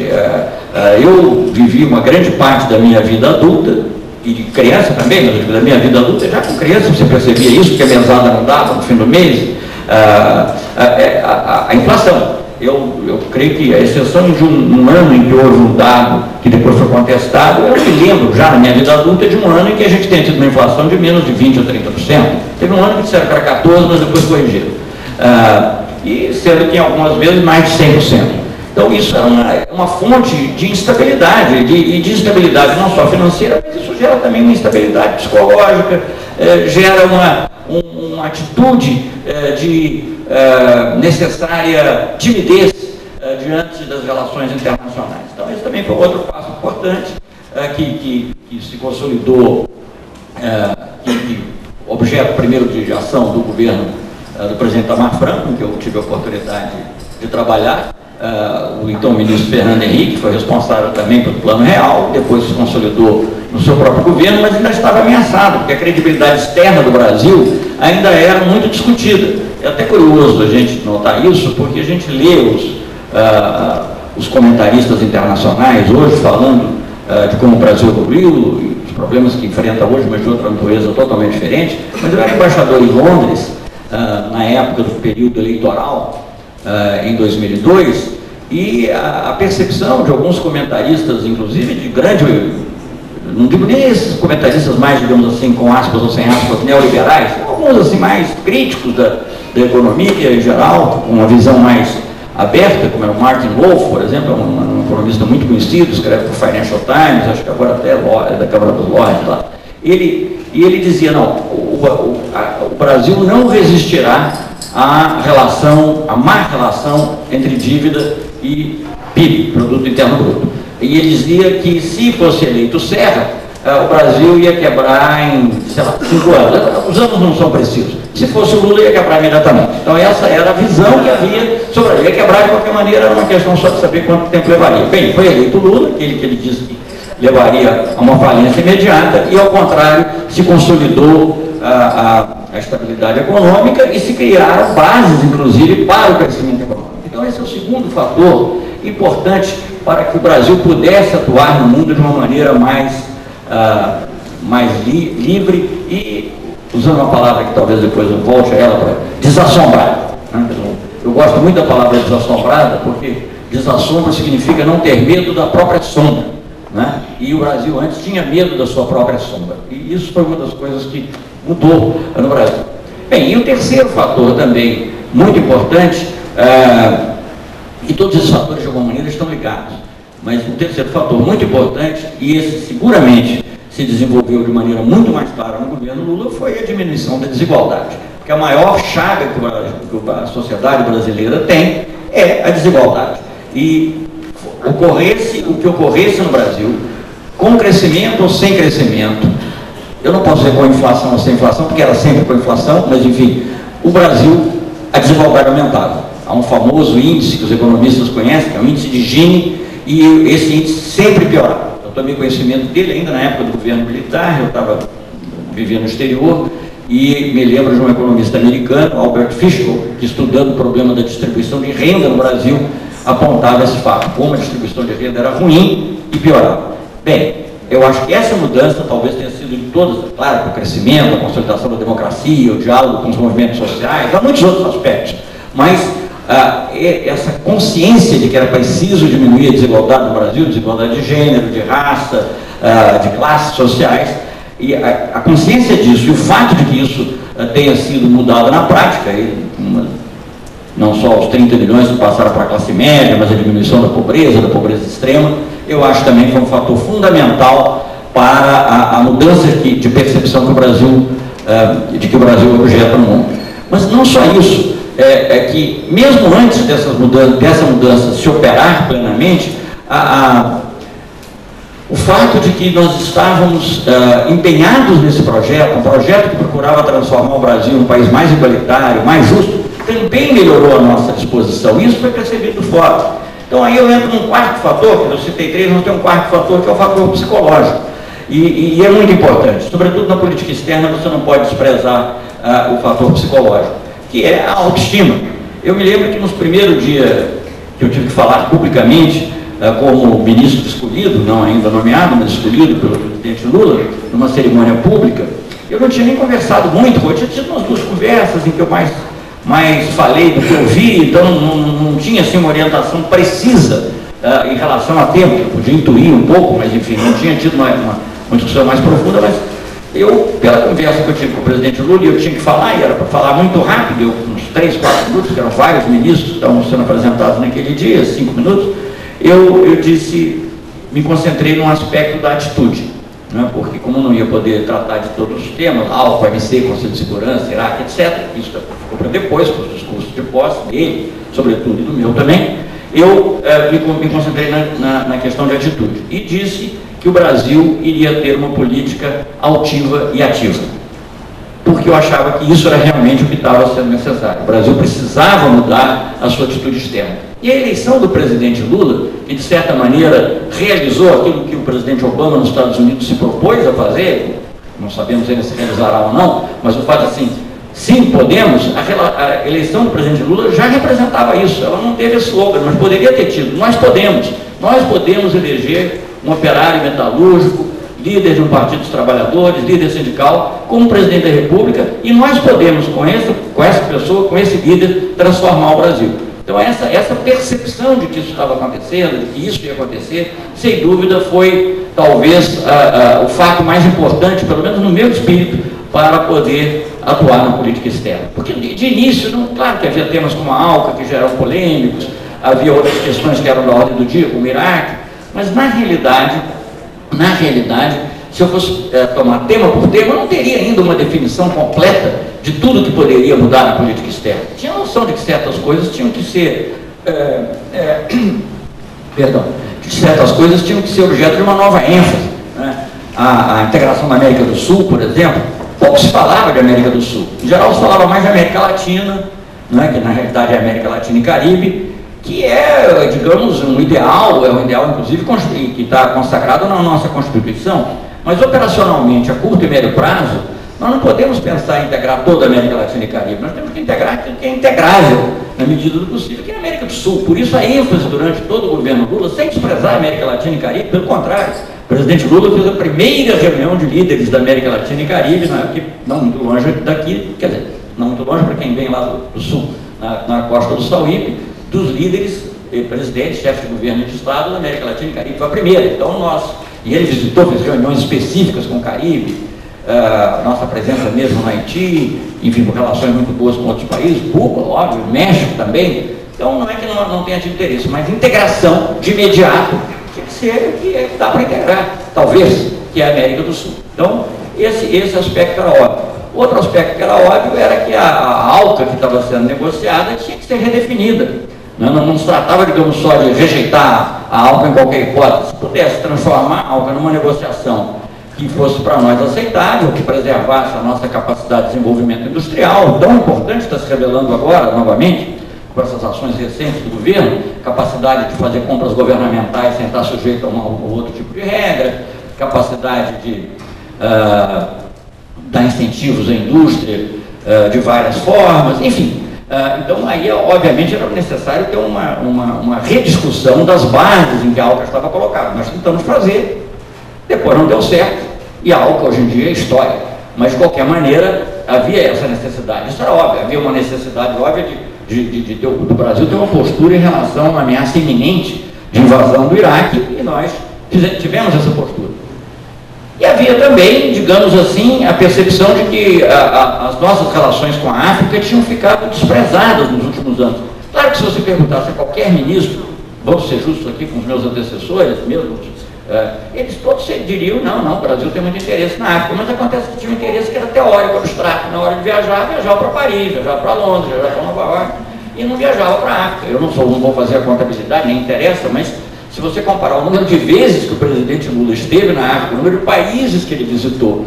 Eu vivi uma grande parte da minha vida adulta, e de criança também, mas da minha vida adulta, já com criança você percebia isso, que a mesada não dava no fim do mês, a inflação. Eu creio que, a exceção de um ano em que houve um dado que depois foi contestado, eu me lembro já na minha vida adulta de um ano em que a gente tem tido uma inflação de menos de 20% ou 30%. Teve um ano que disseram que era 14%, mas depois corrigiram. E sendo que algumas vezes mais de 100%. Então isso é uma fonte de instabilidade, e de instabilidade não só financeira, mas isso gera também uma instabilidade psicológica, gera uma atitude de necessária timidez diante das relações internacionais. Então esse também foi outro passo importante que se consolidou, objeto primeiro de ação do governo do presidente Itamar Franco, em que eu tive a oportunidade de trabalhar. O então ministro Fernando Henrique foi responsável também pelo Plano Real, depois se consolidou no seu próprio governo, mas ainda estava ameaçado, porque a credibilidade externa do Brasil ainda era muito discutida. É até curioso a gente notar isso, porque a gente lê os comentaristas internacionais hoje falando de como o Brasil evoluiu, e os problemas que enfrenta hoje, mas de outra natureza totalmente diferente. Mas eu era embaixador em Londres, na época do período eleitoral, em 2002, e a percepção de alguns comentaristas, inclusive de grande, não digo nem esses comentaristas mais, digamos assim, com aspas ou sem aspas, neoliberais, alguns assim mais críticos da economia em geral, com uma visão mais aberta, como é o Martin Wolf, por exemplo, um economista muito conhecido, escreve para o Financial Times, acho que agora até é da Câmara dos Lordes lá. Ele dizia, não, o Brasil não resistirá à má relação entre dívida e PIB, Produto Interno Bruto. E ele dizia que se fosse eleito Serra, o Brasil ia quebrar em, sei lá, 5 anos. Os anos não são precisos. Se fosse o Lula, ia quebrar imediatamente. Então essa era a visão que havia sobre ele. Ia quebrar de qualquer maneira, era uma questão só de saber quanto tempo levaria. Bem, foi eleito o Lula, aquele que ele disse que levaria a uma falência imediata, e ao contrário, se consolidou a estabilidade econômica e se criaram bases, inclusive, para o crescimento econômico. Então esse é o segundo fator importante para que o Brasil pudesse atuar no mundo de uma maneira mais livre e usando uma palavra que talvez depois eu volte a ela, para desassombrada. Né? Eu gosto muito da palavra desassombrada, porque desassombro significa não ter medo da própria sombra. Né? E o Brasil antes tinha medo da sua própria sombra. E isso foi uma das coisas que mudou no Brasil. Bem, e o terceiro fator também muito importante, e todos esses fatores de alguma maneira estão ligados, mas o terceiro fator muito importante, e esse seguramente se desenvolveu de maneira muito mais clara no governo Lula, foi a diminuição da desigualdade. Porque a maior chaga que a sociedade brasileira tem é a desigualdade. E o que ocorresse no Brasil, com crescimento ou sem crescimento, eu não posso dizer com inflação ou sem inflação, porque era sempre com inflação, mas enfim, o Brasil, a desigualdade aumentava. Há um famoso índice que os economistas conhecem, que é o índice de Gini, e esse índice sempre piorava. Eu tomei conhecimento dele ainda na época do governo militar, eu estava vivendo no exterior, e me lembro de um economista americano, Albert Fischel, que estudando o problema da distribuição de renda no Brasil, apontava esse fato, como a distribuição de renda era ruim e piorava. Bem, eu acho que essa mudança talvez tenha sido de todas, claro, o crescimento, a consolidação da democracia, o diálogo com os movimentos sociais, há muitos outros aspectos, mas essa consciência de que era preciso diminuir a desigualdade no Brasil, desigualdade de gênero, de raça, de classes sociais, e a consciência disso e o fato de que isso tenha sido mudado na prática, não só os 30 milhões que passaram para a classe média, mas a diminuição da pobreza extrema, eu acho também que foi um fator fundamental para a mudança de percepção que o Brasil, de que o Brasil é objeto no mundo. Mas não só isso, é que mesmo antes dessa mudança se operar plenamente, o fato de que nós estávamos empenhados nesse projeto, um projeto que procurava transformar o Brasil num país mais igualitário, mais justo, também melhorou a nossa disposição. Isso foi percebido fora. Então aí eu entro num quarto fator, que eu citei três, mas tem um quarto fator que é o fator psicológico. E é muito importante, sobretudo na política externa, você não pode desprezar o fator psicológico, que é a autoestima. Eu me lembro que nos primeiros dias que eu tive que falar publicamente, como ministro escolhido, não ainda nomeado, mas escolhido pelo presidente Lula, numa cerimônia pública, eu não tinha nem conversado muito, eu tinha tido umas duas conversas em que eu mais falei do que eu vi, então não tinha assim, uma orientação precisa em relação a tempo, eu podia intuir um pouco, mas enfim, não tinha tido uma discussão mais profunda, mas eu, pela conversa que eu tive com o presidente Lula, eu tinha que falar, e era para falar muito rápido, uns 3, 4 minutos, que eram vários ministros que estavam sendo apresentados naquele dia, 5 minutos, eu disse, me concentrei num aspecto da atitude, né? Porque como não ia poder tratar de todos os temas, ALFA, OMC, Conselho de Segurança, Iraque, etc., isso ficou para depois, com os discursos de posse dele, sobretudo e do meu também, eu me concentrei na questão de atitude e disse que o Brasil iria ter uma política altiva e ativa, porque eu achava que isso era realmente o que estava sendo necessário. O Brasil precisava mudar a sua atitude externa. E a eleição do presidente Lula, que de certa maneira realizou aquilo que o presidente Obama nos Estados Unidos se propôs a fazer, não sabemos ainda se realizará ou não, mas o fato assim, sim, podemos, a eleição do presidente Lula já representava isso, ela não teve slogan, mas poderia ter tido. Nós podemos eleger um operário metalúrgico, líder de um partido dos trabalhadores, líder sindical, como presidente da República, e nós podemos, com essa pessoa, com esse líder, transformar o Brasil. Então essa percepção de que isso estava acontecendo, de que isso ia acontecer, sem dúvida foi talvez o fato mais importante, pelo menos no meu espírito, para poder atuar na política externa. Porque de início, claro que havia temas como a ALCA, que já eram polêmicos, havia outras questões que eram da ordem do dia, como o Iraque, mas na realidade, se eu fosse tomar tema por tema, eu não teria ainda uma definição completa de tudo que poderia mudar na política externa. Tinha a noção de que certas coisas tinham que ser certas coisas tinham que ser objeto de uma nova ênfase, né? A integração da América do Sul, por exemplo, pouco se falava de América do Sul. Em geral, se falava mais de América Latina, né, que na realidade é América Latina e Caribe, que é, digamos, um ideal, inclusive, que está consagrado na nossa Constituição, mas operacionalmente, a curto e médio prazo, nós não podemos pensar em integrar toda a América Latina e Caribe, nós temos que integrar aquilo que é integrável, na medida do possível, que é a América do Sul. Por isso a ênfase durante todo o governo Lula, sem desprezar a América Latina e Caribe, pelo contrário, presidente Lula fez a primeira reunião de líderes da América Latina e Caribe, não muito longe daqui, quer dizer, não muito longe para quem vem lá do sul, na costa do Sauípe, dos líderes, presidentes, chefes de governo e de Estado da América Latina e Caribe. Foi a primeira. Então e ele visitou, fez reuniões específicas com o Caribe, nossa presença mesmo no Haiti, enfim, com relações muito boas com outros países, Cuba, óbvio, México também. Então não é que não tenha tido interesse, mas integração de imediato tinha que ser o que dá para integrar, talvez, que é a América do Sul. Então, esse aspecto era óbvio. Outro aspecto que era óbvio era que a ALCA que estava sendo negociada tinha que ser redefinida. Não se tratava, digamos, só de rejeitar a ALCA em qualquer hipótese. Se pudesse transformar a ALCA numa negociação que fosse para nós aceitável, que preservasse a nossa capacidade de desenvolvimento industrial, tão importante, está se revelando agora, novamente, com essas ações recentes do governo, capacidade de fazer compras governamentais sem estar sujeito a um ou outro tipo de regra, capacidade de dar incentivos à indústria de várias formas, enfim. Então, aí, obviamente, era necessário ter uma rediscussão das bases em que a ALCA estava colocada. Nós tentamos fazer, depois não deu certo, e a ALCA hoje em dia é história. Mas, de qualquer maneira, havia essa necessidade. Isso era óbvio, havia uma necessidade óbvia do Brasil ter uma postura em relação a uma ameaça iminente de invasão do Iraque, e nós tivemos essa postura. E havia também, digamos assim, a percepção de que as nossas relações com a África tinham ficado desprezadas nos últimos anos. Claro que se você perguntasse a qualquer ministro, vamos ser justos aqui com os meus antecessores mesmo, eles todos diriam, não, o Brasil tem muito interesse na África, mas acontece que tinha um interesse que era teórico, abstrato. Na hora de viajar, viajava para Paris, viajava para Londres, viajava para Nova York, e não viajava para a África. Eu não vou fazer a contabilidade, nem interessa, mas se você comparar o número de vezes que o presidente Lula esteve na África, o número de países que ele visitou,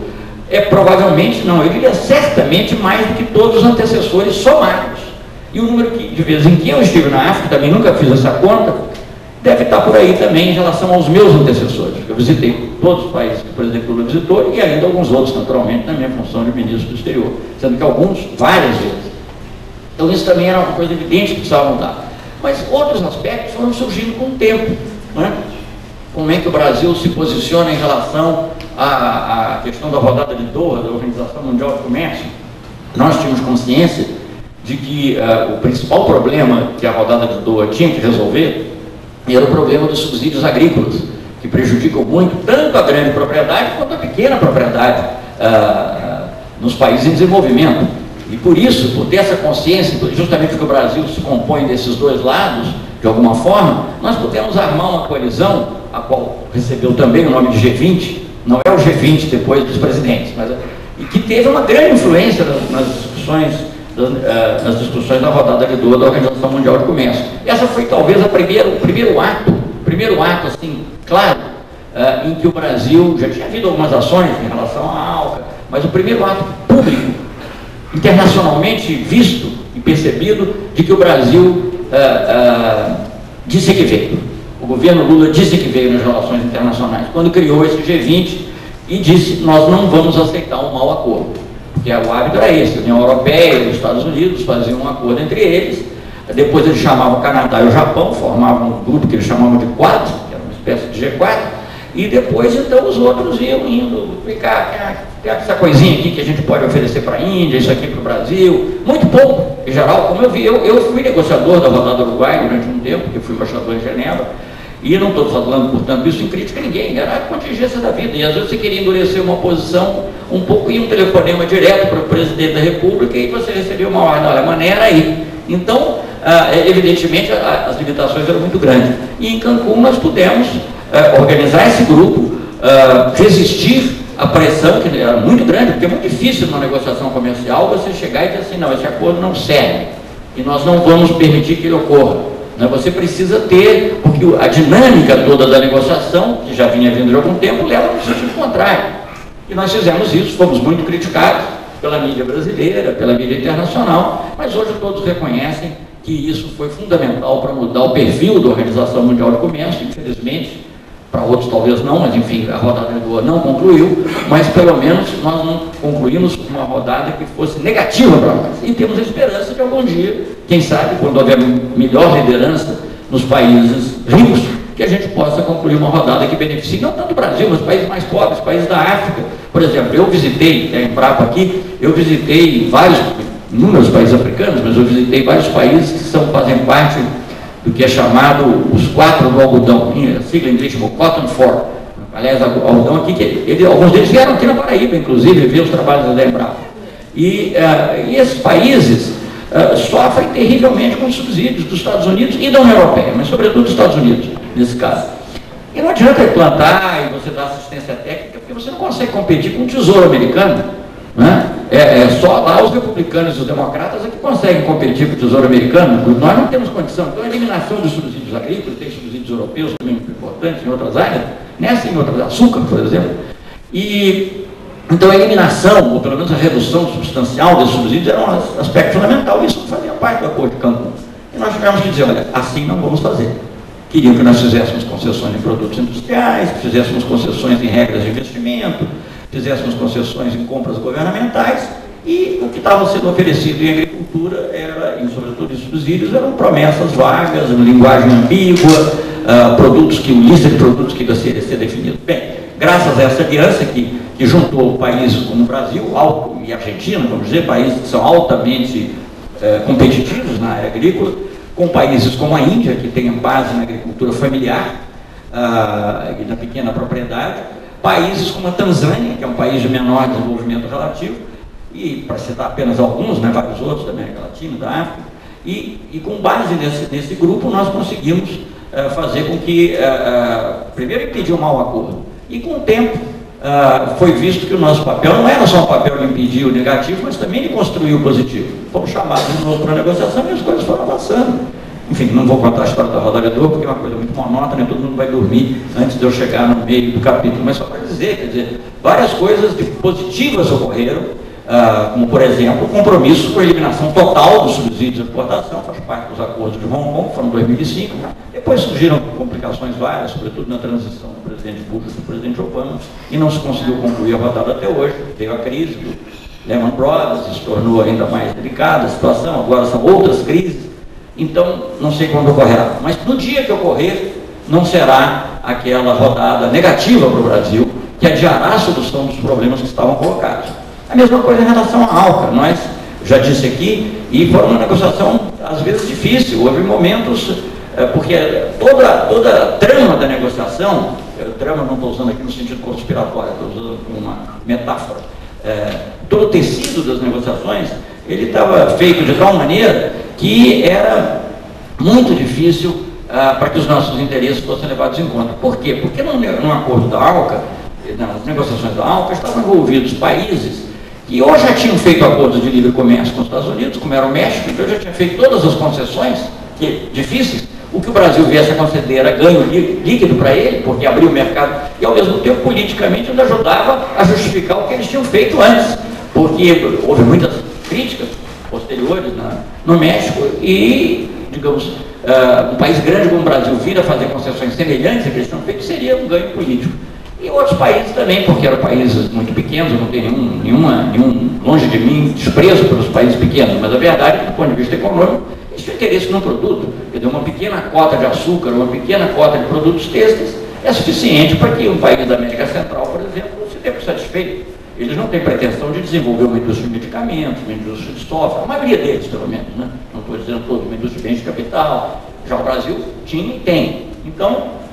provavelmente não, eu diria certamente mais do que todos os antecessores somados. E o número de vezes em que eu estive na África, também nunca fiz essa conta, deve estar por aí também em relação aos meus antecessores. Eu visitei todos os países que o presidente Lula visitou e ainda alguns outros, naturalmente, na minha função de ministro do exterior, sendo que alguns, várias vezes. Então isso também era uma coisa evidente que precisava mudar. Mas outros aspectos foram surgindo com o tempo. Né? Como é que o Brasil se posiciona em relação à questão da rodada de Doha, da Organização Mundial do Comércio? Nós tínhamos consciência de que o principal problema que a rodada de Doha tinha que resolver era o problema dos subsídios agrícolas, que prejudicam muito tanto a grande propriedade quanto a pequena propriedade nos países em desenvolvimento. E por isso, por ter essa consciência, justamente porque o Brasil se compõe desses dois lados, de alguma forma, nós pudemos armar uma coalizão, a qual recebeu também o nome de G20, não é o G20 depois dos presidentes, mas e que teve uma grande influência nas discussões da rodada de Doha da Organização Mundial de Comércio. Essa foi talvez o primeiro ato assim, claro, em que o Brasil, já tinha havido algumas ações em relação à ALCA, mas o primeiro ato público, internacionalmente visto e percebido, de que o Brasil disse que veio. O governo Lula disse que veio nas relações internacionais, quando criou esse G20 e disse, nós não vamos aceitar um mau acordo. Porque o hábito era esse, a União Europeia e os Estados Unidos faziam um acordo entre eles, depois eles chamavam o Canadá e o Japão, formavam um grupo que eles chamavam de Quad, que era uma espécie de G4, e depois então os outros iam indo, ficar, tem essa coisinha aqui que a gente pode oferecer para a Índia, isso aqui para o Brasil, muito pouco, em geral, como eu vi, eu fui negociador da rodada do Uruguai durante um tempo, porque fui embaixador em Genebra, e não estou falando, portanto, isso em crítica a ninguém, era a contingência da vida, e às vezes você queria endurecer uma posição um pouco, e um telefonema direto para o presidente da República, e você recebia uma ordem, olha, a maneira era aí. Então, evidentemente, as limitações eram muito grandes. E em Cancún nós pudemos organizar esse grupo, resistir à pressão, que era muito grande, porque é muito difícil numa negociação comercial você chegar e dizer assim, não, esse acordo não serve, e nós não vamos permitir que ele ocorra. Você precisa ter, porque a dinâmica toda da negociação, que já vinha vindo de algum tempo, leva no sentido contrário. E nós fizemos isso, fomos muito criticados pela mídia brasileira, pela mídia internacional, mas hoje todos reconhecem que isso foi fundamental para mudar o perfil da Organização Mundial de Comércio. Infelizmente, para outros talvez não, mas enfim, a rodada de Doha não concluiu, mas pelo menos nós não concluímos uma rodada que fosse negativa para nós. E temos a esperança de algum dia, quem sabe, quando houver melhor liderança nos países ricos, que a gente possa concluir concluir uma rodada que beneficie, não tanto o Brasil, mas países mais pobres, países da África. Por exemplo, eu visitei, a Embrapa aqui, eu visitei inúmeros países africanos, mas eu visitei vários países que fazem parte do que é chamado os 4 do algodão, a sigla em inglês, Cotton 4. Aliás, algodão aqui, alguns deles vieram aqui na Paraíba, inclusive, ver os trabalhos da Embrapa. E esses países sofrem terrivelmente com os subsídios dos Estados Unidos e da União Europeia, mas sobretudo dos Estados Unidos, nesse caso. E não adianta plantar e você dar assistência técnica, porque você não consegue competir com o Tesouro Americano. Né? Só lá os republicanos e os democratas é que conseguem competir com o Tesouro Americano. Nós não temos condição. Então a eliminação dos subsídios agrícolas, tem subsídios europeus também muito importantes em outras áreas, nessa e em outras, açúcar, por exemplo. Então a eliminação, ou pelo menos a redução substancial desses subsídios era um aspecto fundamental, e isso não fazia parte do Acordo de Cancún. E nós tivemos que dizer, olha, assim não vamos fazer. Queriam que nós fizéssemos concessões em produtos industriais, que fizéssemos concessões em regras de investimento, fizéssemos concessões em compras governamentais, e o que estava sendo oferecido em agricultura, e sobretudo em subsídios, eram promessas vagas, linguagem ambígua, lista de produtos que ia ser definido. Bem, graças a essa aliança que juntou países como o Brasil e a Argentina, vamos dizer, países que são altamente competitivos na área agrícola, com países como a Índia, que tem base na agricultura familiar e na pequena propriedade, países como a Tanzânia, que é um país de menor desenvolvimento relativo, e para citar apenas alguns, né, vários outros da América Latina, da África, e com base nesse grupo nós conseguimos fazer com que, primeiro, impedir um mau acordo, e com o tempo foi visto que o nosso papel não era só um papel de impedir o negativo, mas também de construir o positivo. Fomos chamados de novo para a negociação e as coisas foram avançando. Enfim, não vou contar a história da Roda Dor, porque é uma coisa muito monótona e todo mundo vai dormir antes de eu chegar no meio do capítulo, mas só para dizer, quer dizer, várias coisas positivas ocorreram, como, por exemplo, o compromisso com a eliminação total dos subsídios de exportação, faz parte dos acordos de Hong Kong, foram em 2005, depois surgiram complicações várias, sobretudo na transição do presidente Bush e do presidente Obama, e não se conseguiu concluir a rodada até hoje, veio a crise do Lehman Brothers, se tornou ainda mais delicada a situação, agora são outras crises, então não sei quando ocorrerá, mas no dia que ocorrer, não será aquela rodada negativa para o Brasil, que adiará a solução dos problemas que estavam colocados. A mesma coisa em relação à ALCA, nós já disse aqui, e foi uma negociação às vezes difícil, houve momentos, porque toda a trama da negociação, trama não estou usando aqui no sentido conspiratório, estou usando uma metáfora, todo o tecido das negociações, ele estava feito de tal maneira que era muito difícil para que os nossos interesses fossem levados em conta. Por quê? Porque no acordo da ALCA, nas negociações da ALCA, estavam envolvidos países que ou já tinham feito acordos de livre comércio com os Estados Unidos, como era o México, então já tinha feito todas as concessões difíceis, o que o Brasil viesse a conceder era ganho líquido para ele, porque abriu o mercado, e ao mesmo tempo, politicamente, ainda ajudava a justificar o que eles tinham feito antes, porque houve muitas críticas posteriores no México e, digamos, um país grande como o Brasil vir a fazer concessões semelhantes a que eles tinham feito, seria um ganho político. E outros países também, porque eram países muito pequenos, eu não tenho nenhum, longe de mim, desprezo pelos países pequenos, mas a verdade é que, do ponto de vista econômico, eles têm interesse num produto. Quer dizer, uma pequena cota de açúcar, uma pequena cota de produtos têxteis é suficiente para que um país da América Central, por exemplo, se dê por satisfeito. Eles não têm pretensão de desenvolver uma indústria de medicamentos, uma indústria de software, a maioria deles, pelo menos, né? Não estou dizendo todos, uma indústria de bens de capital. Já o Brasil tinha e tem. Então,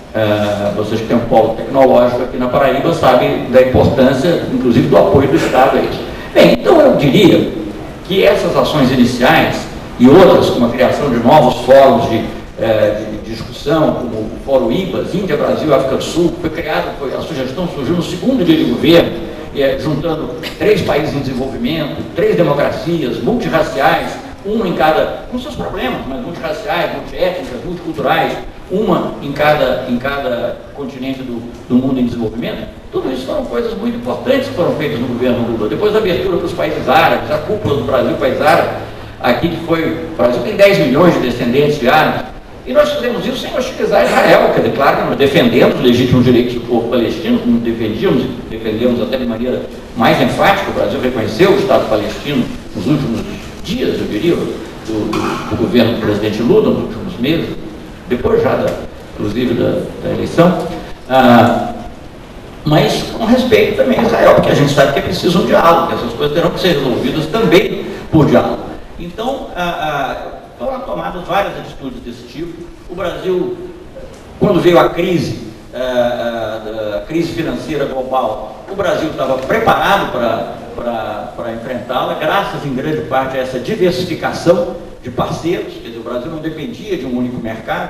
vocês que têm um polo tecnológico aqui na Paraíba sabem da importância, inclusive, do apoio do Estado a isso. Bem, então eu diria que essas ações iniciais e outras, como a criação de novos fóruns de discussão, como o Fórum IBAS, Índia, Brasil, África do Sul, foi criado, a sugestão surgiu no segundo dia de governo, juntando 3 países em desenvolvimento, 3 democracias, multirraciais, uma em cada, com seus problemas, mas multirraciais, multiétnicas, multiculturais, uma em cada continente do mundo em desenvolvimento. Tudo isso foram coisas muito importantes que foram feitas no governo Lula. Depois a abertura para os países árabes, a cúpula do Brasil, país árabe, aqui que foi, o Brasil tem 10 milhões de descendentes de árabes, e nós fizemos isso sem hostilizar Israel, quer dizer, claro que nós defendemos os legítimos direitos do povo palestino, como defendemos até de maneira mais enfática. O Brasil reconheceu o Estado palestino nos últimos dias, eu diria, do governo do presidente Lula, nos últimos meses, depois já, inclusive, da eleição. mas com respeito também a Israel, porque a gente sabe que é preciso um diálogo, que essas coisas terão que ser resolvidas também por diálogo. Então, foram tomadas várias atitudes desse tipo. O Brasil, quando veio a crise financeira global, o Brasil estava preparado para enfrentá-la, graças em grande parte a essa diversificação de parceiros. Quer dizer, o Brasil não dependia de um único mercado,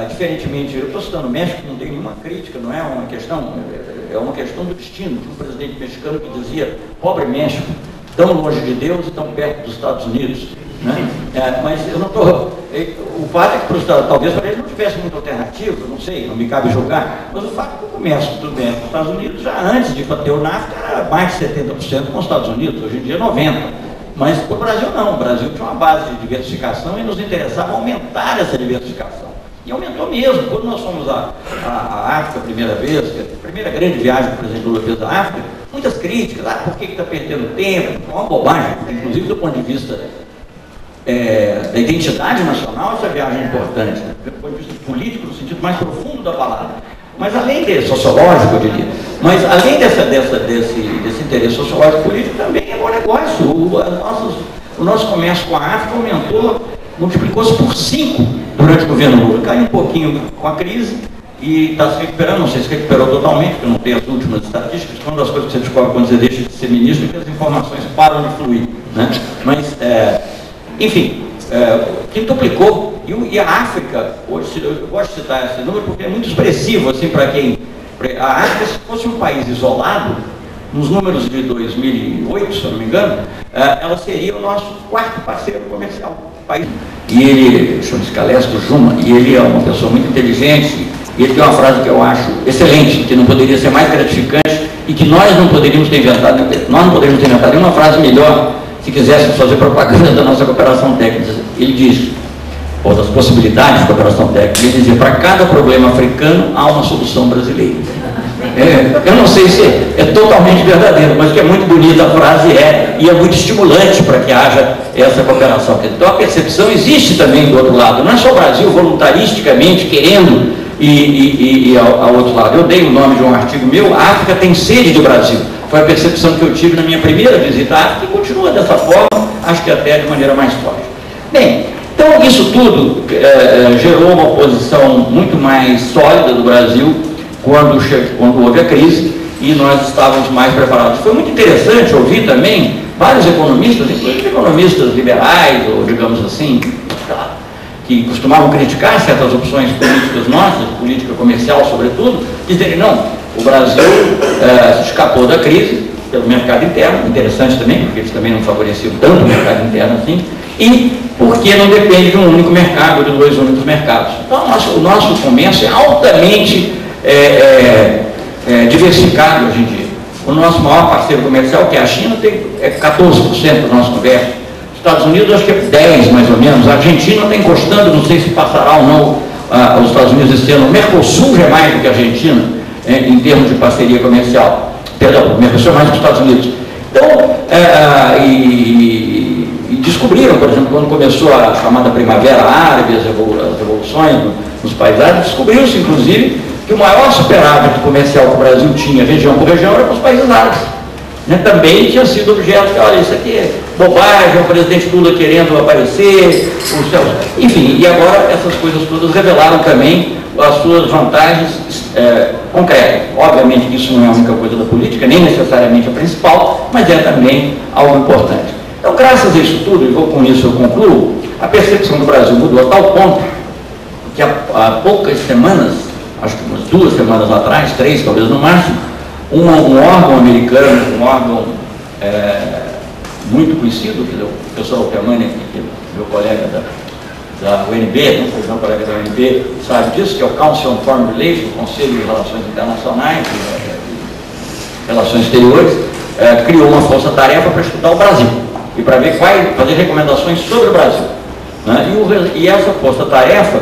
diferentemente, eu estou citando o México, não tem nenhuma crítica, não é uma questão, é uma questão do destino. Tinha um presidente mexicano que dizia: pobre México, tão longe de Deus e tão perto dos Estados Unidos. Né? Mas eu não estou... O fato é que, talvez para ele não tivesse muita alternativa, não sei, não me cabe julgar, mas o fato é que o comércio tudo bem com os Estados Unidos, já antes de ter o NAFTA, era mais de 70% com os Estados Unidos, hoje em dia 90%. Mas o Brasil não, o Brasil tinha uma base de diversificação e nos interessava aumentar essa diversificação. E aumentou mesmo. Quando nós fomos à África a primeira vez, a primeira grande viagem que o presidente Lula fez à África, muitas críticas: por que está perdendo tempo? Uma bobagem, inclusive do ponto de vista da identidade nacional, essa viagem é importante, né? Do ponto de vista político, no sentido mais profundo da palavra. Mas além desse, sociológico, eu diria, mas além desse interesse sociológico político, também é bom negócio. O nosso comércio com a África aumentou, multiplicou-se por 5 durante o governo Lula. Caiu um pouquinho com a crise e está se recuperando, não sei se recuperou totalmente, porque eu não tenho as últimas estatísticas. Uma das coisas que você descobre quando você deixa de ser ministro é que as informações param de fluir, né? Mas, enfim, quintuplicou. E a África, hoje, eu gosto de citar esse número porque é muito expressivo, assim, para quem... A África, se fosse um país isolado, nos números de 2008, se eu não me engano, ela seria o nosso 4º parceiro comercial do país. E ele, chama-se Calesto Juma, e ele é uma pessoa muito inteligente, e ele tem uma frase que eu acho excelente, que não poderia ser mais gratificante, e que nós não poderíamos ter inventado nenhuma frase melhor se quiséssemos fazer propaganda da nossa cooperação técnica. Ele diz, ou das possibilidades de cooperação técnica, ele dizia: para cada problema africano há uma solução brasileira. Eu não sei se é totalmente verdadeiro, mas que é muito bonita a frase, e é muito estimulante para que haja essa cooperação. Então a percepção existe também do outro lado, não é só o Brasil voluntaristicamente querendo ir ao outro lado. Eu dei o nome de um artigo meu: a África tem sede do Brasil. Foi a percepção que eu tive na minha primeira visita à África e continua dessa forma, acho que até de maneira mais forte. Bem, então isso tudo gerou uma oposição muito mais sólida do Brasil quando houve a crise, e nós estávamos mais preparados. Foi muito interessante ouvir também vários economistas, inclusive economistas liberais, ou digamos assim, que costumavam criticar certas opções políticas nossas, política comercial sobretudo, dizerem: não, o Brasil se escapou da crise pelo mercado interno, interessante também, porque eles também não favoreciam tanto o mercado interno assim, e porque não depende de um único mercado ou de 2 únicos mercados. Então o nosso comércio é altamente diversificado hoje em dia. O nosso maior parceiro comercial, que é a China, é 14% do nosso comércio. Os Estados Unidos, acho que é 10% mais ou menos. A Argentina está encostando, não sei se passará ou não os Estados Unidos esse ano. O Mercosul já é mais do que a Argentina, em termos de parceria comercial. Perdão, o Mercosul é mais do que os Estados Unidos. Então, e descobriram, por exemplo, quando começou a chamada Primavera Árabe, as revoluções nos países árabes, descobriu-se, inclusive, que o maior superávit comercial que o Brasil tinha, região por região, era com os países árabes. Também tinha sido objeto de: olha, isso aqui é bobagem, o presidente Lula querendo aparecer, enfim, e agora essas coisas todas revelaram também as suas vantagens concretas. Obviamente que isso não é a única coisa da política, nem necessariamente a principal, mas é também algo importante. Então, graças a isso tudo, e com isso eu concluo, a percepção do Brasil mudou a tal ponto que há poucas semanas, acho que umas 2 semanas atrás, 3 talvez no máximo, um órgão americano, um órgão muito conhecido, que é o professor Alpermani, que é meu colega da UNB, não sei se é um colega da UNB, sabe disso, que é o Council on Foreign Relations, o Conselho de Relações Internacionais e Relações Exteriores, criou uma força-tarefa para estudar o Brasil e para ver fazer recomendações sobre o Brasil. E essa força-tarefa,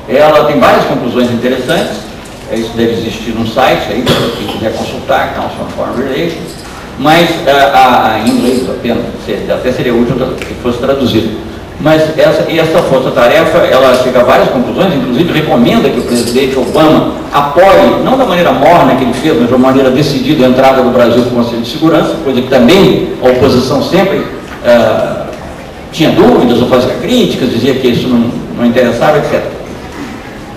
ela tem várias conclusões interessantes. Isso deve existir num site aí, para quem quiser consultar, Council on Foreign Relations, mas em inglês apenas, até seria útil que fosse traduzido. Mas essa força-tarefa, ela chega a várias conclusões, inclusive recomenda que o presidente Obama apoie, não da maneira morna que ele fez, mas de uma maneira decidida, a entrada do Brasil no Conselho de Segurança, coisa que também a oposição sempre tinha dúvidas ou fazia críticas, dizia que isso não interessava, etc.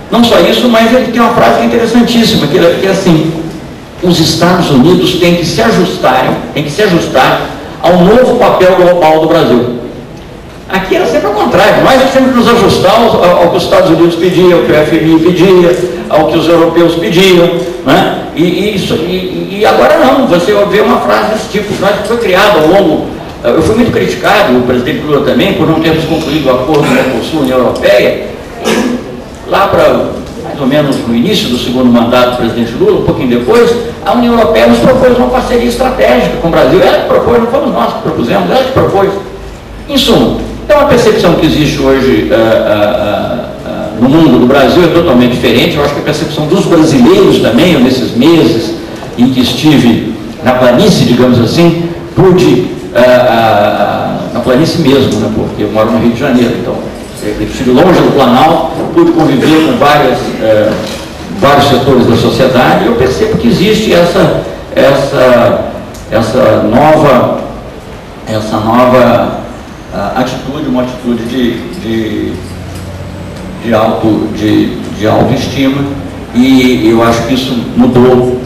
Não só isso, mas ele tem uma frase que é interessantíssima, que é assim: os Estados Unidos têm que se ajustar ao novo papel global do Brasil. Aqui era sempre ao contrário, nós temos que nos ajustar ao que os Estados Unidos pediam, ao que o FMI pedia, ao que os europeus pediam, né? E agora não, você vê uma frase desse tipo. Nós foi criado ao longo, eu fui muito criticado, o presidente Lula também, por não termos concluído o acordo com a União Europeia, e lá para mais ou menos no início do segundo mandato do presidente Lula, um pouquinho depois, a União Europeia nos propôs uma parceria estratégica com o Brasil. Ela que propôs, não fomos nós que propusemos, ela que propôs. Em suma, então a percepção que existe hoje no mundo do Brasil é totalmente diferente. Eu acho que a percepção dos brasileiros também, eu, nesses meses em que estive na planície, digamos assim, pude, na planície mesmo, né, porque eu moro no Rio de Janeiro, então eu estive longe do Planalto, pude conviver com vários setores da sociedade, e eu percebo que existe essa nova atitude, uma atitude de autoestima, e eu acho que isso mudou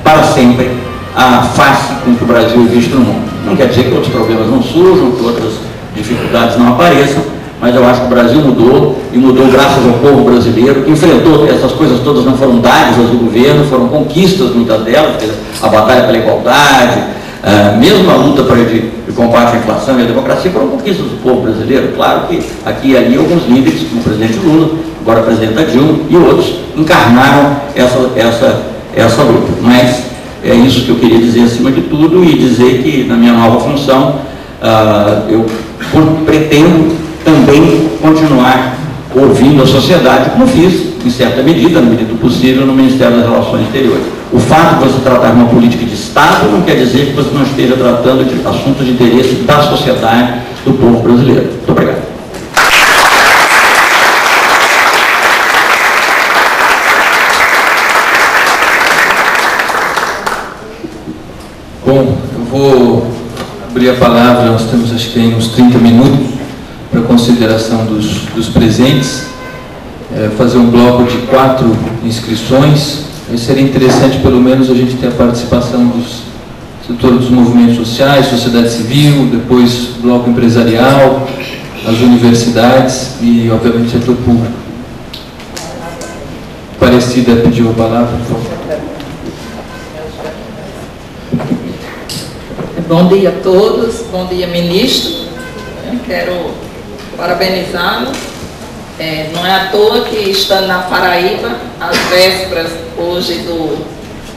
para sempre a face com que o Brasil é visto no mundo. Não quer dizer que outros problemas não surjam, que outras dificuldades não apareçam, mas eu acho que o Brasil mudou, e mudou graças ao povo brasileiro, que enfrentou essas coisas todas. Não foram dádivas do governo, foram conquistas, muitas delas, a batalha pela igualdade, mesmo a luta de combate à inflação e à democracia, foram conquistas do povo brasileiro. Claro que aqui e ali alguns líderes, como o presidente Lula, agora a presidenta Dilma e outros, encarnaram essa luta. Mas é isso que eu queria dizer acima de tudo, e dizer que na minha nova função eu pretendo também continuar ouvindo a sociedade, como fiz, em certa medida, na medida do possível, no Ministério das Relações Exteriores. O fato de você tratar uma política de Estado não quer dizer que você não esteja tratando de assuntos de interesse da sociedade, do povo brasileiro. Muito obrigado. Bom, eu vou abrir a palavra, nós temos acho que aí uns 30 minutos para consideração dos presentes, fazer um bloco de 4 inscrições. Seria interessante pelo menos a gente ter a participação dos setores dos movimentos sociais, sociedade civil, depois bloco empresarial, as universidades e obviamente setor público. Aparecida pediu a palavra, por favor. Bom dia a todos, bom dia ministro. Eu quero parabenizá-lo. Não é à toa que, estando na Paraíba, às vésperas hoje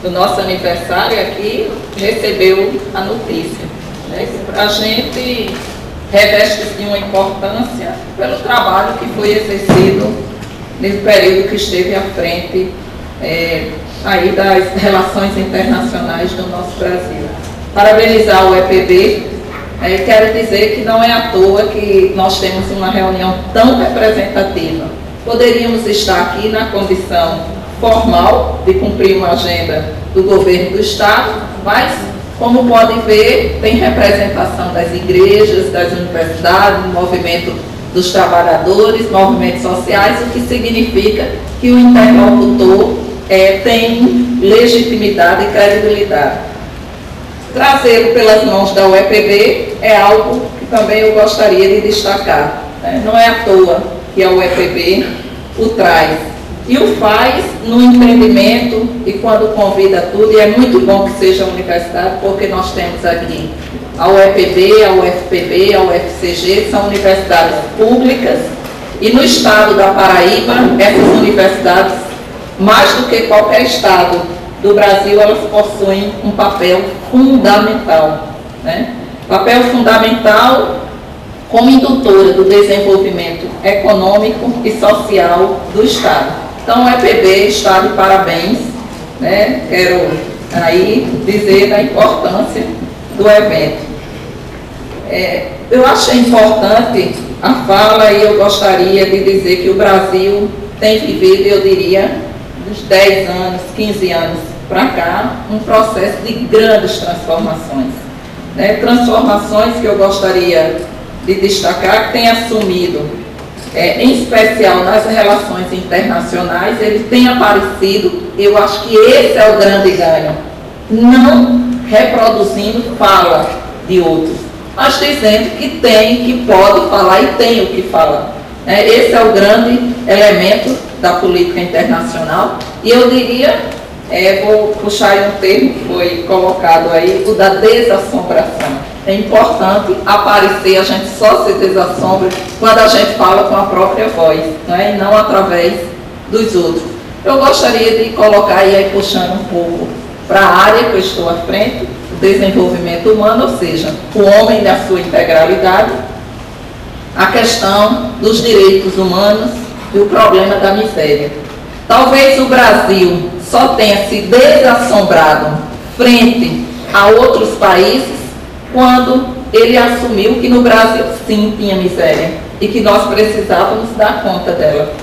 do nosso aniversário aqui, recebeu a notícia, né, que para a gente reveste de uma importância pelo trabalho que foi exercido nesse período que esteve à frente aí das relações internacionais do nosso Brasil. Parabenizar o EPB. Quero dizer que não é à toa que nós temos uma reunião tão representativa. Poderíamos estar aqui na condição formal de cumprir uma agenda do governo do Estado, mas, como podem ver, tem representação das igrejas, das universidades, do movimento dos trabalhadores, movimentos sociais, o que significa que o interlocutor tem legitimidade e credibilidade. Trazê-lo pelas mãos da UEPB é algo que também eu gostaria de destacar. Não é à toa que a UEPB o traz e o faz no entendimento e quando convida tudo, e é muito bom que seja a universidade, porque nós temos aqui a UEPB, a UFPB, a UFCG, são universidades públicas, e no estado da Paraíba, essas universidades, mais do que qualquer estado do Brasil, elas possuem um papel fundamental, né? Papel fundamental como indutora do desenvolvimento econômico e social do Estado. Então, o EPB está de parabéns, né? Quero aí dizer da importância do evento. Eu achei importante a fala e eu gostaria de dizer que o Brasil tem vivido, eu diria, dos 10 anos, 15 anos para cá, um processo de grandes transformações. Né? Transformações que eu gostaria de destacar, que tem assumido, em especial nas relações internacionais, ele tem aparecido, eu acho que esse é o grande ganho, não reproduzindo fala de outros, mas dizendo que tem, que pode falar e tem o que falar. Esse é o grande elemento da política internacional. E eu diria, vou puxar aí um termo que foi colocado aí, o da desassombração. É importante aparecer, a gente só se desassombra quando a gente fala com a própria voz, e não através dos outros. Eu gostaria de colocar aí puxando um pouco para a área que eu estou à frente, o desenvolvimento humano, ou seja, o homem na sua integralidade, a questão dos direitos humanos e o problema da miséria. Talvez o Brasil só tenha se desassombrado frente a outros países quando ele assumiu que no Brasil sim tinha miséria e que nós precisávamos dar conta dela.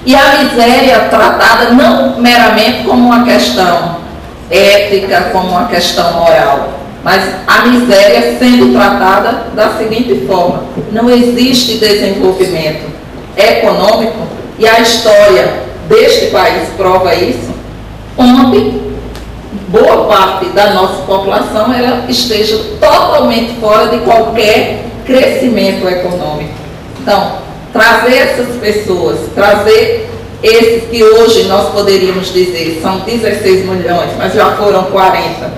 E a miséria tratada não meramente como uma questão ética, como uma questão moral, mas a miséria sendo tratada da seguinte forma: não existe desenvolvimento econômico, e a história deste país prova isso, onde boa parte da nossa população ela esteja totalmente fora de qualquer crescimento econômico. Então, trazer essas pessoas, trazer esses que hoje nós poderíamos dizer são 16 milhões, mas já foram 40,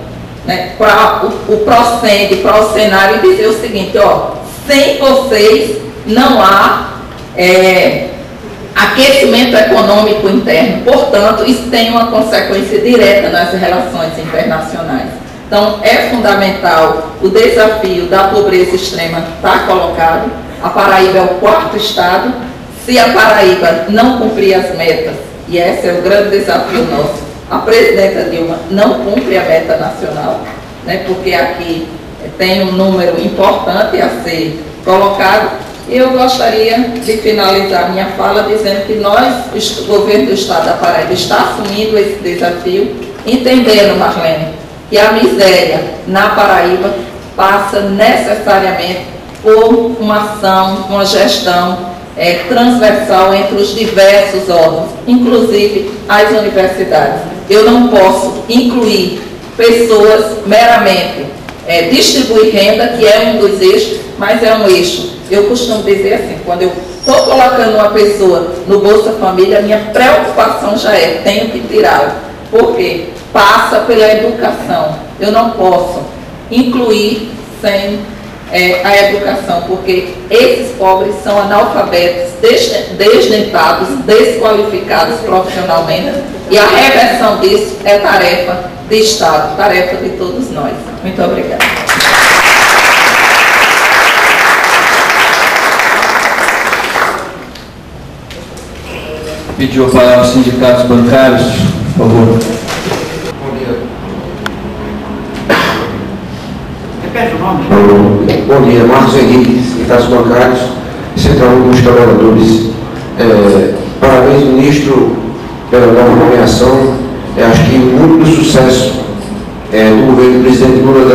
né, para o Procende, para o cenário, e dizer o seguinte: ó, sem vocês não há aquecimento econômico interno. Portanto, isso tem uma consequência direta nas relações internacionais. Então, é fundamental o desafio da pobreza extrema estar colocado. A Paraíba é o 4º estado. Se a Paraíba não cumprir as metas, e esse é o grande desafio nosso, a presidenta Dilma não cumpre a meta nacional, né, porque aqui tem um número importante a ser colocado. Eu gostaria de finalizar minha fala dizendo que nós, o governo do estado da Paraíba, está assumindo esse desafio, entendendo, Marlene, que a miséria na Paraíba passa necessariamente por uma ação, uma gestão transversal entre os diversos órgãos, inclusive as universidades. Eu não posso incluir pessoas meramente distribuir renda, que é um dos eixos, mas é um eixo. Eu costumo dizer assim, quando eu estou colocando uma pessoa no Bolsa Família, a minha preocupação já é, tenho que tirá-la. Por quê? Passa pela educação. Eu não posso incluir sem a educação, porque esses pobres são analfabetos, desdentados, desqualificados profissionalmente, e a reversão disso é tarefa de Estado, tarefa de todos nós. Muito obrigada. Pediu a palavra aos sindicatos bancários, por favor. Repete o nome. Bom dia, Marcos Henrique, sindicatos bancários, Central dos Trabalhadores. Parabéns, ministro, pela nova nomeação. Acho que muito do sucesso do governo do presidente Lula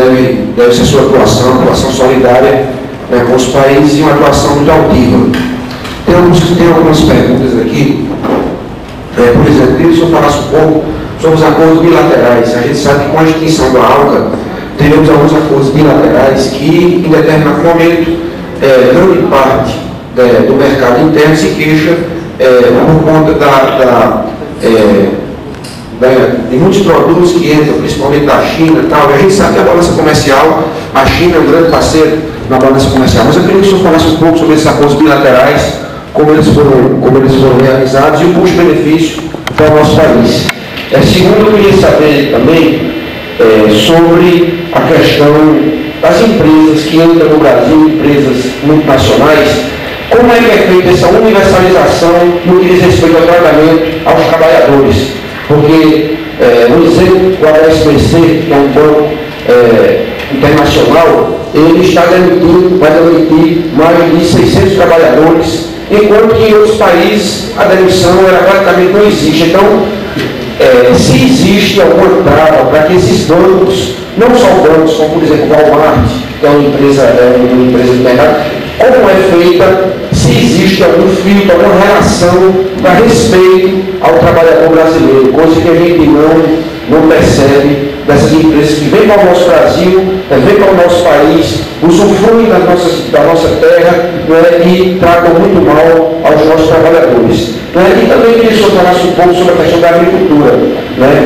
deve ser sua atuação solidária com os países e uma atuação muito altiva. Tem algumas perguntas aqui. Por exemplo, queria que o senhor falasse um pouco sobre os acordos bilaterais. A gente sabe que com a extinção da ALCA, tivemos alguns acordos bilaterais que, em determinado momento, grande parte do mercado interno se queixa por conta de muitos produtos que entram, principalmente da China e tal. A gente sabe que a balança comercial, a China é um grande parceiro na balança comercial, mas eu queria que o senhor falasse um pouco sobre esses acordos bilaterais, como eles foram realizados e o custo-benefício para o nosso país. Segundo, eu queria saber também sobre a questão das empresas que entram no Brasil, empresas multinacionais, como é que é feita essa universalização no que diz respeito ao tratamento aos trabalhadores. Porque, por exemplo, o HSBC, que é um banco internacional, ele está demitindo, vai demitir mais de 600 trabalhadores, enquanto que em outros países a demissão praticamente não existe. Então, se existe alguma trava para que esses bancos, não só bancos, como por exemplo o Walmart, que é uma empresa de mercado, como é feita, se existe algum filtro, alguma relação para respeito ao trabalhador brasileiro, coisa que a gente não percebe dessas empresas que vêm para o nosso Brasil, vêm para o nosso país, usufruem da nossa terra, e tratam muito mal aos nossos trabalhadores. E também queria que o senhor falasse um pouco sobre a questão da agricultura.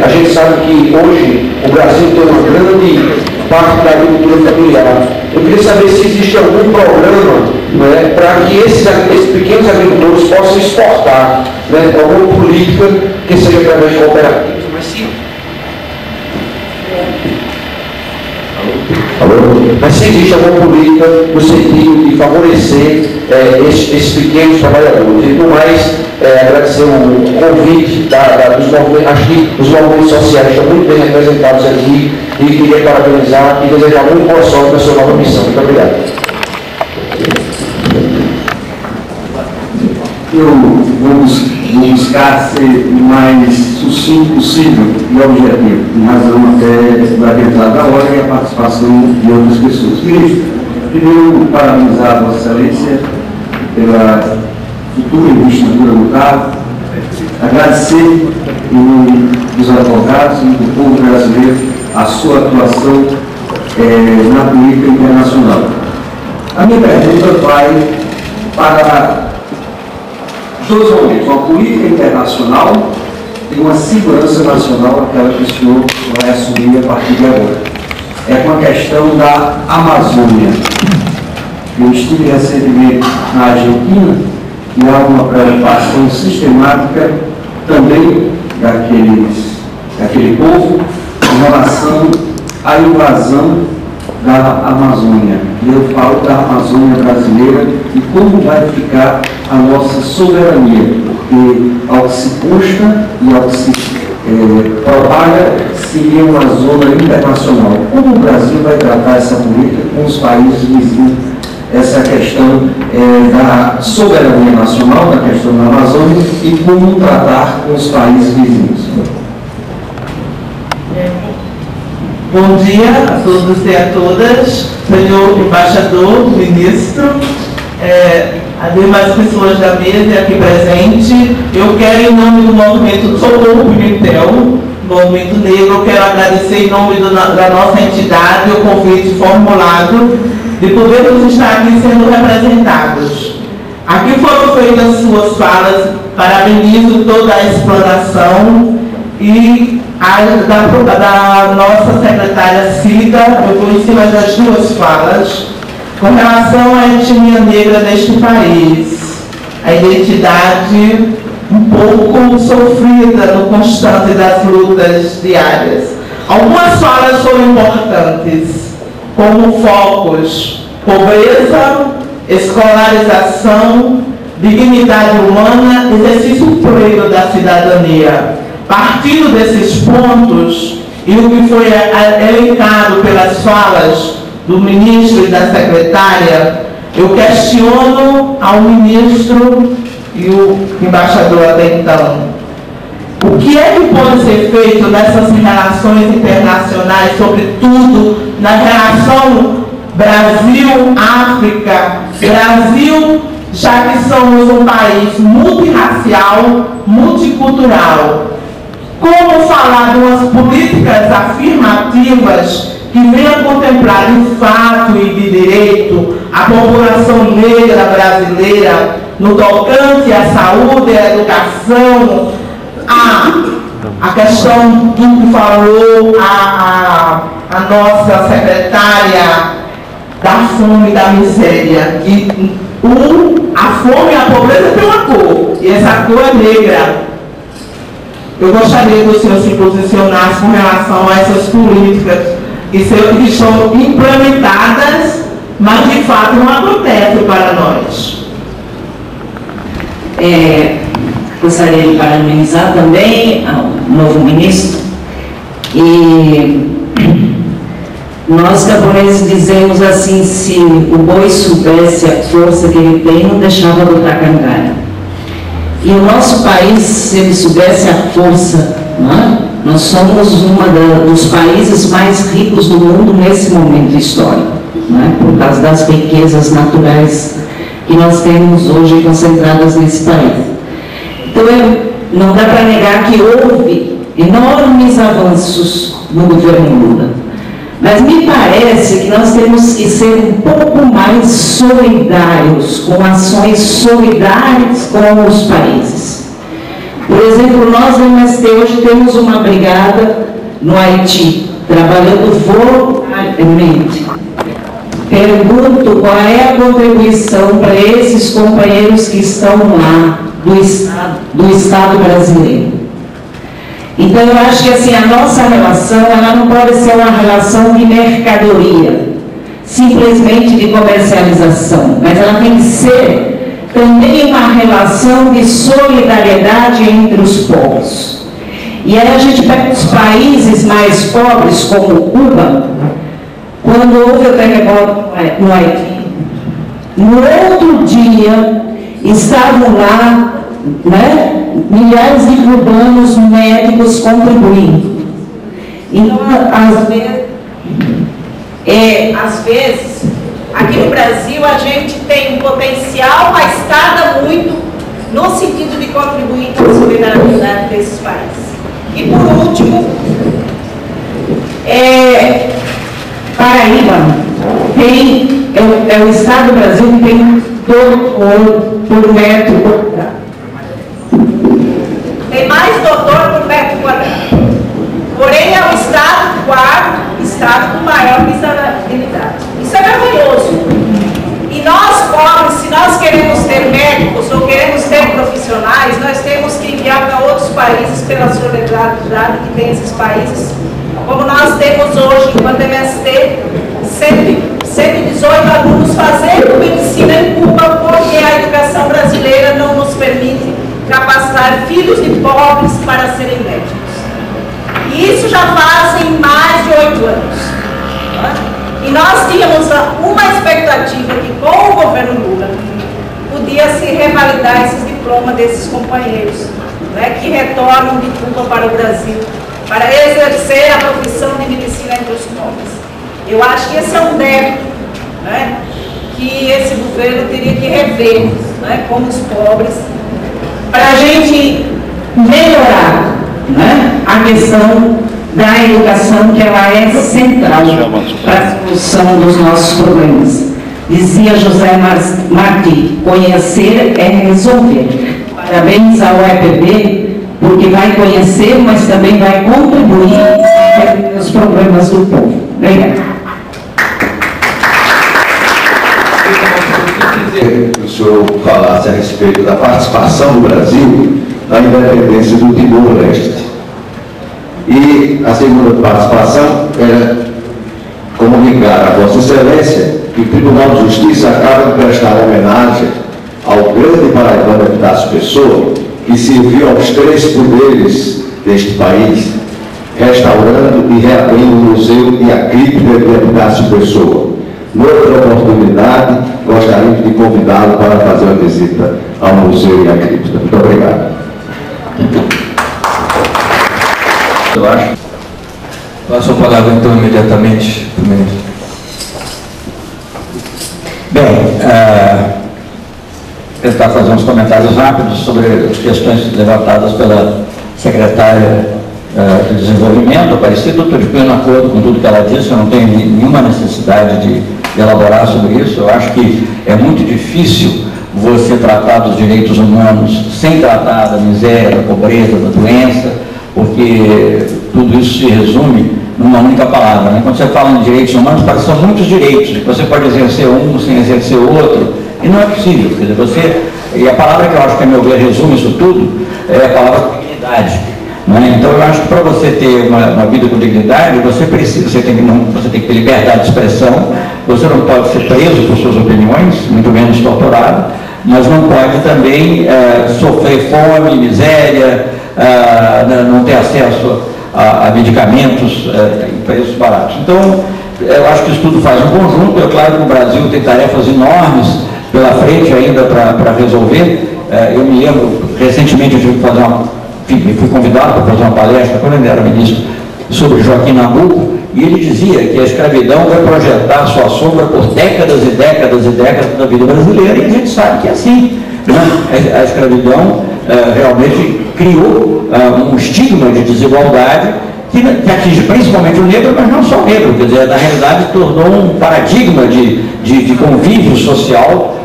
A gente sabe que hoje o Brasil tem uma grande parte da agricultura familiar. Eu queria saber se existe algum programa para que esses pequenos agricultores possam exportar, alguma política que seja através de cooperativas. Mas se existe alguma política no sentido de favorecer esses pequenos trabalhadores. E por mais, agradecer o convite dos movimentos, acho que os movimentos sociais estão muito bem representados aqui, e queria parabenizar e desejar muito boa sorte na sua nova missão. Muito obrigado. Eu vou buscar ser o mais sucinto possível e objetivo, em razão até da entrada da hora e a participação de outras pessoas. Ministro, primeiro, parabenizar a Vossa Excelência pela futura investidura no cargo, agradecer em nome dos advogados e do povo brasileiro a sua atuação na política internacional. A minha pergunta vai para dois momentos, uma política internacional e uma segurança nacional, aquela que o senhor vai assumir a partir de agora. É com a questão da Amazônia. Eu estive recentemente na Argentina e há uma preocupação sistemática também daquele povo em relação à invasão da Amazônia. E eu falo da Amazônia brasileira e como vai ficar a nossa soberania, porque ao que se custa e ao que se propaga, seria uma zona internacional. Como o Brasil vai tratar essa política com os países vizinhos? Essa questão da soberania nacional, da questão da Amazônia, e como tratar com os países vizinhos. Bom dia a todos e a todas, senhor embaixador, ministro, as demais pessoas da mesa e aqui presente. Eu quero, em nome do movimento Socorro Pimentel, Movimento Negro, quero agradecer em nome da nossa entidade o convite formulado de podermos estar aqui sendo representados. Aqui foram feitas suas falas, parabenizo toda a explanação e da nossa secretária Cida. Eu vou em cima das duas falas com relação à etnia negra deste país, a identidade um pouco sofrida no constante das lutas diárias. Algumas falas foram importantes, como focos: pobreza, escolarização, dignidade humana, exercício pleno da cidadania. Partindo desses pontos e o que foi elencado pelas falas do ministro e da secretária, eu questiono ao ministro e o embaixador até então: o que é que pode ser feito nessas relações internacionais, sobretudo na relação Brasil-África, Brasil, já que somos um país multirracial, multicultural? Como falar de umas políticas afirmativas que venham contemplar de fato e de direito a população negra brasileira no tocante à saúde, à educação, a questão do que falou a nossa secretária da fome e da miséria, que a fome e a pobreza tem uma cor, e essa cor é negra. Eu gostaria que o senhor se posicionasse com relação a essas políticas que são implementadas, mas de fato não acontecem para nós. Gostaria de parabenizar também ao novo ministro e Nós japoneses dizemos assim, se o boi soubesse a força que ele tem, não deixava botar cangalha. E o nosso país, se ele soubesse a força, não é? Nós somos dos países mais ricos do mundo nesse momento histórico, não é? Por causa das riquezas naturais que nós temos hoje concentradas nesse país. Então, não dá para negar que houve enormes avanços no governo Lula. Mas me parece que nós temos que ser um pouco mais solidários, com ações solidárias com os países. Por exemplo, nós no MST hoje temos uma brigada no Haiti, trabalhando voluntariamente. Pergunto qual é a contribuição para esses companheiros que estão lá do Estado brasileiro. Então, eu acho que assim, a nossa relação, ela não pode ser uma relação de mercadoria, simplesmente de comercialização, mas ela tem que ser também uma relação de solidariedade entre os povos. E aí a gente pega os países mais pobres, como Cuba, quando houve o terremoto no Haiti, no outro dia estavam lá, né, milhares de cubanos médicos contribuindo. Então, às vezes, aqui no Brasil a gente tem um potencial, mas tarda muito no sentido de contribuir com a solidariedade desses países. E por último, Paraíba é o estado do Brasil que tem doutor por metro quadrado. Tem mais doutor por metro quadrado. Porém, é o estado quarto, estado com maior miserabilidade. Isso é vergonhoso. E nós, pobres, se nós queremos ter médicos ou queremos ter profissionais, nós temos que enviar para outros países pela solidariedade que tem esses países. Como nós temos hoje, enquanto MST, 118 alunos fazendo medicina em Cuba, porque a educação brasileira não nos permite capacitar filhos de pobres para serem médicos. E isso já fazem mais de 8 anos. E nós tínhamos uma expectativa que com o governo Lula podia se revalidar esses diplomas desses companheiros, né, que retornam de Cuba para o Brasil, para exercer a profissão de medicina entre os pobres. Eu acho que esse é um débito, né, que esse governo teria que rever, né, com os pobres, para a gente melhorar, né, a questão da educação, que ela é central para a solução dos nossos problemas. Dizia José Martí, conhecer é resolver. Parabéns ao EPB, porque vai conhecer, mas também vai contribuir com os problemas do povo. Obrigada. Que o senhor falasse a respeito da participação do Brasil na independência do Timor-Leste. E a segunda participação era comunicar a Vossa Excelência que o Tribunal de Justiça acaba de prestar homenagem ao grande paraibano Epitácio Pessoa, que serviu aos 3 poderes deste país, restaurando e reabrindo o Museu e a Cripta de Epitácio Pessoa. Noutra oportunidade, gostaríamos de convidá-lo para fazer uma visita ao Museu e à Cripta. Muito obrigado. Eu acho. Passo a palavra então imediatamente para o ministro. Bem, tentar fazer uns comentários rápidos sobre as questões levantadas pela secretária de Desenvolvimento, Aparecido. Estou de pleno acordo com tudo que ela disse, eu não tenho nenhuma necessidade de elaborar sobre isso. Eu acho que é muito difícil você tratar dos direitos humanos sem tratar da miséria, da pobreza, da doença, porque tudo isso se resume numa única palavra, né? Quando você fala em direitos humanos, parece que são muitos direitos, você pode exercer um sem exercer o outro, e não é possível. Quer dizer, e a palavra que eu acho que, a meu ver, resume isso tudo, é a palavra dignidade. Né? Então, eu acho que para você ter uma vida com dignidade, você tem que ter liberdade de expressão, você não pode ser preso por suas opiniões, muito menos torturado, mas não pode também sofrer fome, miséria, não ter acesso a medicamentos em preços baratos. Então, eu acho que isso tudo faz um conjunto. É claro que o Brasil tem tarefas enormes pela frente ainda para resolver. Eu me lembro, recentemente eu tive que fazer fui convidado para fazer uma palestra, quando ele era ministro, sobre Joaquim Nabuco, e ele dizia que a escravidão vai projetar sua sombra por décadas e décadas e décadas da vida brasileira, e a gente sabe que é assim, né? A escravidão realmente criou um estigma de desigualdade que atinge principalmente o negro, mas não só o negro, quer dizer, na realidade tornou um paradigma de convívio social,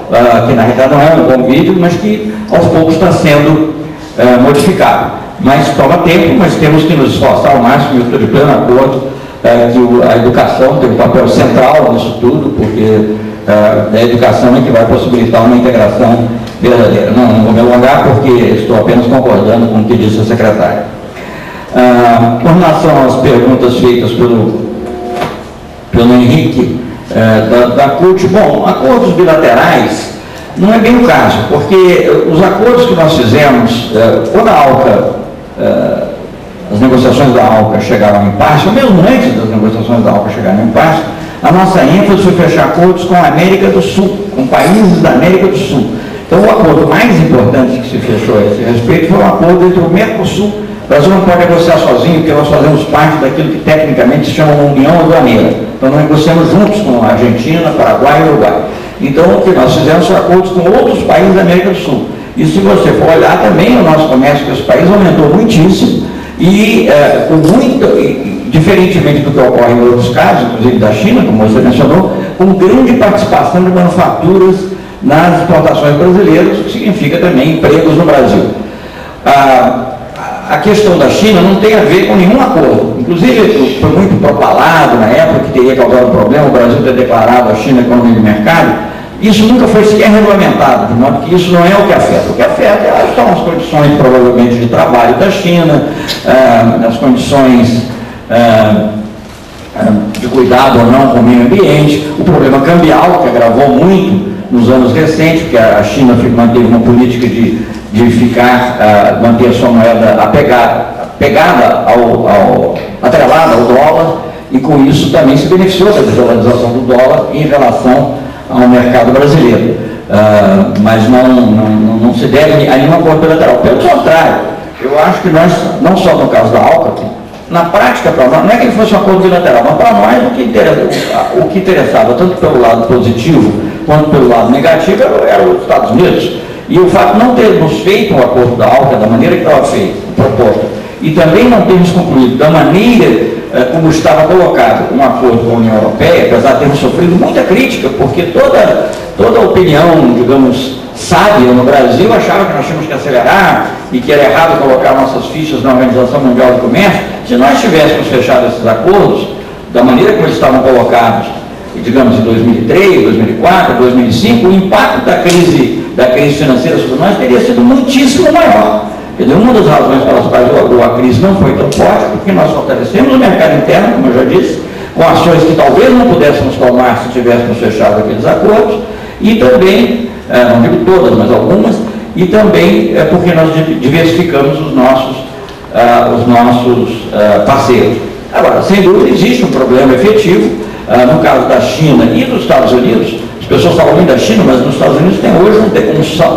que na realidade não é um convívio, mas que aos poucos está sendo modificado. Mas toma tempo, mas temos que nos esforçar ao máximo, eu estou de pleno acordo que a educação tem um papel central nisso tudo, porque a educação é que vai possibilitar uma integração verdadeira. Não vou me alongar porque estou apenas concordando com o que disse a secretária. Com relação às perguntas feitas pelo Henrique, da CUT, bom, acordos bilaterais não é bem o caso, porque os acordos que nós fizemos, quando a ALCA, as negociações da ALCA chegaram em impasse, ou mesmo antes das negociações da ALCA chegarem em impasse, a nossa ênfase foi fechar acordos com a América do Sul, com países da América do Sul. Então, o acordo mais importante que se fechou a esse respeito foi um acordo entre o Mercosul. O Brasil não pode negociar sozinho, porque nós fazemos parte daquilo que tecnicamente se chama uma união aduaneira. Então, nós negociamos juntos com a Argentina, Paraguai e Uruguai. Então, o que nós fizemos são acordos com outros países da América do Sul. E se você for olhar também, o nosso comércio com esse país aumentou muitíssimo e, diferentemente do que ocorre em outros casos, inclusive da China, como você mencionou, com grande participação de manufaturas nas exportações brasileiras, o que significa também empregos no Brasil. A questão da China não tem a ver com nenhum acordo. Inclusive, foi muito propalado na época que teria causado problema o Brasil ter declarado a China economia de mercado. Isso nunca foi sequer regulamentado, de modo que isso não é o que afeta. O que afeta são as condições, provavelmente, de trabalho da China, as condições de cuidado ou não com o meio ambiente, o problema cambial, que agravou muito nos anos recentes, porque a China manteve uma política de manter a sua moeda atrelada ao dólar, e com isso também se beneficiou da desvalorização do dólar em relação ao mercado brasileiro. Mas não se deve a nenhum acordo bilateral. Pelo contrário, eu acho que nós, não só no caso da ALCA, na prática, para nós, não é que ele fosse um acordo bilateral, mas para nós o que interessava, tanto pelo lado positivo quanto pelo lado negativo, era os Estados Unidos. E o fato de não termos feito um acordo da ALCA da maneira que estava feito, proposto, e também não termos concluído da maneira como estava colocado um acordo com a União Europeia, apesar de termos sofrido muita crítica, porque toda a opinião, digamos, sábia no Brasil achava que nós tínhamos que acelerar e que era errado colocar nossas fichas na Organização Mundial do Comércio. Se nós tivéssemos fechado esses acordos da maneira como eles estavam colocados, digamos, em 2003, 2004, 2005, o impacto da crise financeira sobre nós teria sido muitíssimo maior. Quer dizer, uma das razões pelas quais a crise não foi tão forte, porque nós fortalecemos o mercado interno, como eu já disse, com ações que talvez não pudéssemos tomar se tivéssemos fechado aqueles acordos, e também, não digo todas, mas algumas, e também porque nós diversificamos os nossos parceiros. Agora, sem dúvida, existe um problema efetivo, no caso da China e dos Estados Unidos. As pessoas falam muito da China, mas nos Estados Unidos tem hoje um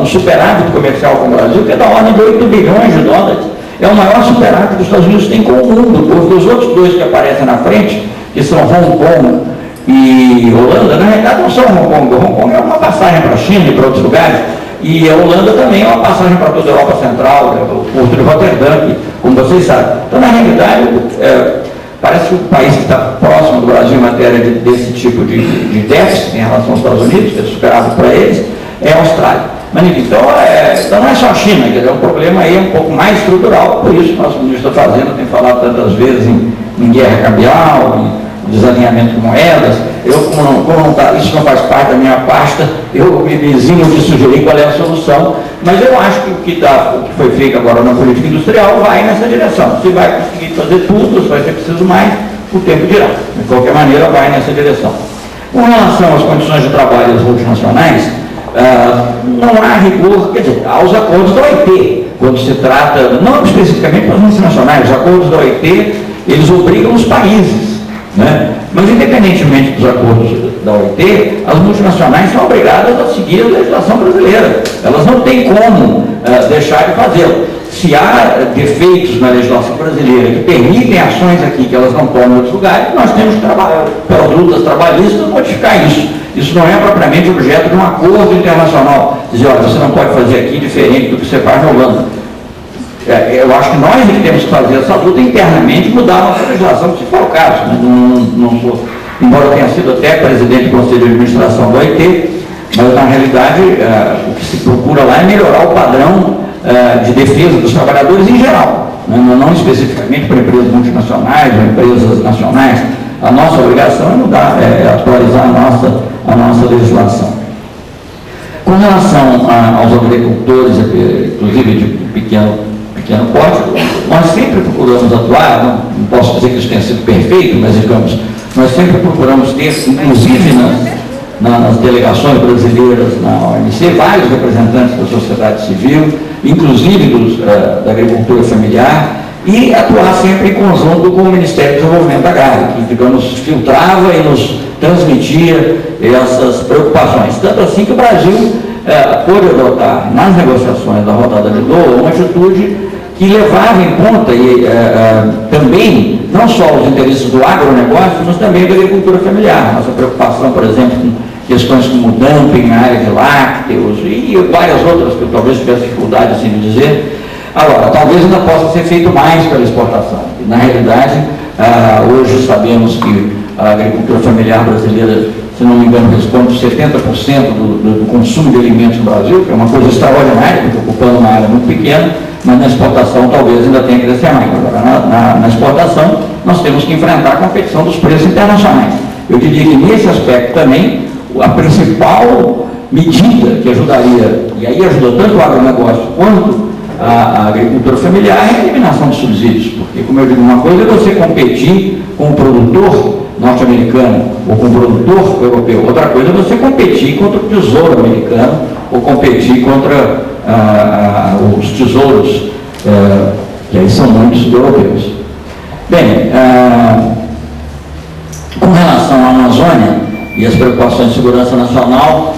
superávit comercial com o Brasil que é da ordem de 8 bilhões de dólares. É o maior superávit que os Estados Unidos têm com o mundo, porque os outros dois que aparecem na frente, que são Hong Kong e Holanda, na realidade não são Hong Kong. Hong Kong é uma passagem para a China e para outros lugares, e a Holanda também é uma passagem para toda a Europa Central, o Porto de Rotterdam, como vocês sabem. Então, na realidade, parece que o país que está próximo do Brasil em matéria desse tipo de déficit em relação aos Estados Unidos, que é superado para eles, é a Austrália. Mas, então não é só a China, quer dizer, o problema aí é um pouco mais estrutural, por isso que o nosso ministro da Fazenda tem falado tantas vezes em guerra cambial, em desalinhamento de moedas. Isso não faz parte da minha pasta, eu me vizinho de sugerir qual é a solução, mas eu acho que o que foi feito agora na política industrial vai nessa direção. Se vai conseguir fazer tudo, se vai ser preciso mais, o tempo dirá. De qualquer maneira, vai nessa direção. Com relação às condições de trabalho das multinacionais, não há rigor, quer dizer, há os acordos da OIT, quando se trata, não especificamente para as multinacionais, os acordos da OIT, eles obrigam os países, né? Mas, independentemente dos acordos da OIT, as multinacionais são obrigadas a seguir a legislação brasileira. Elas não têm como deixar de fazê-lo. Se há defeitos na legislação brasileira que permitem ações aqui que elas não podem em outros lugares, nós temos que trabalhar pelas lutas trabalhistas modificar isso. Isso não é propriamente objeto de um acordo internacional. Dizer, olha, você não pode fazer aqui diferente do que você faz na Holanda. Eu acho que nós é que temos que fazer essa luta internamente, mudar a nossa legislação, se for o caso. Mas não sou, embora eu tenha sido até presidente do Conselho de Administração do OIT, mas na realidade o que se procura lá é melhorar o padrão de defesa dos trabalhadores em geral, né? Não especificamente para empresas multinacionais ou empresas nacionais. A nossa obrigação é mudar, atualizar a nossa legislação. Com relação aos agricultores, inclusive de pequeno porte, nós sempre procuramos atuar, não posso dizer que isso tenha sido perfeito, mas digamos, nós sempre procuramos ter, inclusive nas delegações brasileiras na OMC, vários representantes da sociedade civil, inclusive da agricultura familiar, e atuar sempre em conjunto com o Ministério do Desenvolvimento Agrário, que, digamos, filtrava e nos transmitia essas preocupações. Tanto assim que o Brasil pôde adotar, nas negociações da rodada de Doha, uma atitude que levava em conta também, não só os interesses do agronegócio, mas também da agricultura familiar. Nossa preocupação, por exemplo, com questões como dumping na área de lácteos e várias outras que eu talvez tivesse dificuldade assim de dizer. Agora, talvez ainda possa ser feito mais pela exportação. E, na realidade, hoje sabemos que a agricultura familiar brasileira, se não me engano, responde 70% do consumo de alimentos no Brasil, que é uma coisa extraordinária, porque ocupando uma área muito pequena, mas na exportação talvez ainda tenha que crescer mais. Agora, na exportação, nós temos que enfrentar a competição dos preços internacionais. Eu diria que nesse aspecto também, a principal medida que ajudaria, e aí ajuda tanto o agronegócio quanto a agricultura familiar, é a eliminação de subsídios. Porque, como eu digo, uma coisa é você competir com o produtor norte-americano ou com o produtor europeu. Outra coisa é você competir contra o tesouro americano ou competir contra os tesouros, que aí são muitos europeus. Bem, com relação à Amazônia e as preocupações de segurança nacional,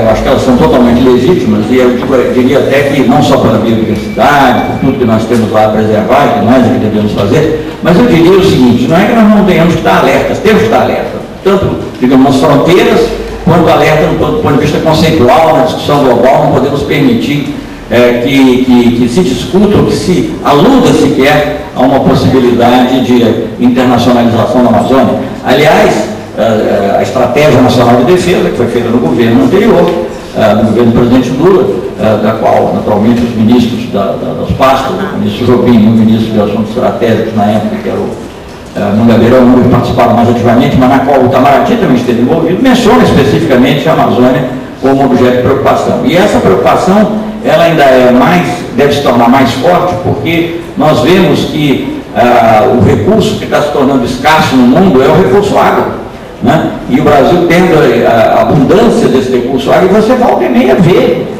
eu acho que elas são totalmente legítimas, e eu diria até que não só pela biodiversidade, por tudo que nós temos lá a preservar, que nós é que devemos fazer, mas eu diria o seguinte: não é que nós não tenhamos que estar alertas, temos que estar alertas, tanto, digamos, nas fronteiras, quanto alerta do ponto de vista conceitual, na discussão global. Não podemos permitir que se discuta ou que se aluda sequer a uma possibilidade de internacionalização da Amazônia. Aliás, a Estratégia Nacional de Defesa, que foi feita no governo anterior, no governo do presidente Lula, da qual, naturalmente, os ministros das pastas, o ministro Jobim e o ministro de Assuntos Estratégicos, na época, que era o Mangabeira Uni, participaram mais ativamente, mas na qual o Itamaraty também esteve envolvido, menciona especificamente a Amazônia como objeto de preocupação. E essa preocupação, ela ainda deve se tornar mais forte, porque nós vemos que o recurso que está se tornando escasso no mundo é o recurso água. Né? E o Brasil tendo a abundância desse recurso água, e você volta e meia ver.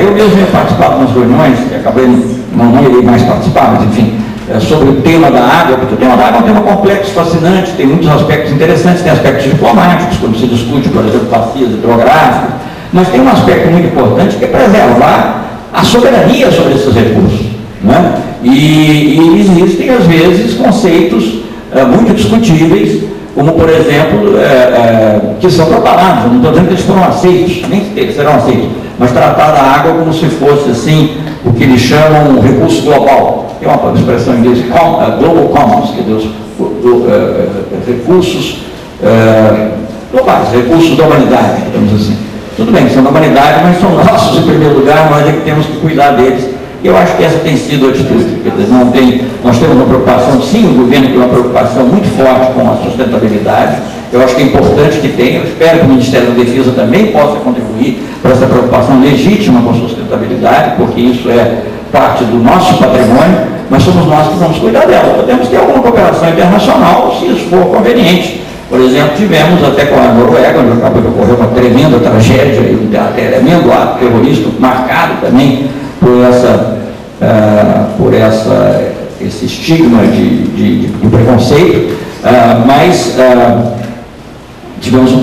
Eu mesmo tenho participado nas reuniões, que acabei, não irei mais participar, mas enfim, sobre o tema da água, porque o tema da água é um tema complexo, fascinante, tem muitos aspectos interessantes, tem aspectos diplomáticos, quando se discute, por exemplo, bacias hidrográficas, mas tem um aspecto muito importante que é preservar a soberania sobre esses recursos. Né? E existem, às vezes, conceitos muito discutíveis, como, por exemplo, que são propalados. Não estou dizendo que eles foram aceitos, nem que eles serão aceitos, mas tratar da água como se fosse, assim, o que eles chamam um recurso global. Tem uma expressão em inglês, global commons, que é recursos globais, recursos da humanidade, digamos assim. Tudo bem, são da humanidade, mas são nossos em primeiro lugar, nós é que temos que cuidar deles. E eu acho que essa tem sido a atitude. Quer dizer, nós temos uma preocupação, sim, o governo tem uma preocupação muito forte com a sustentabilidade. Eu acho que é importante que tenha. Eu espero que o Ministério da Defesa também possa contribuir para essa preocupação legítima com a sustentabilidade, porque isso é parte do nosso patrimônio, mas somos nós que vamos cuidar dela. Podemos ter alguma cooperação internacional, se isso for conveniente. Por exemplo, tivemos até com a Noruega, onde acabou de ocorrer uma tremenda tragédia, tremendo ato terrorista, marcado também por esse estigma de preconceito, mas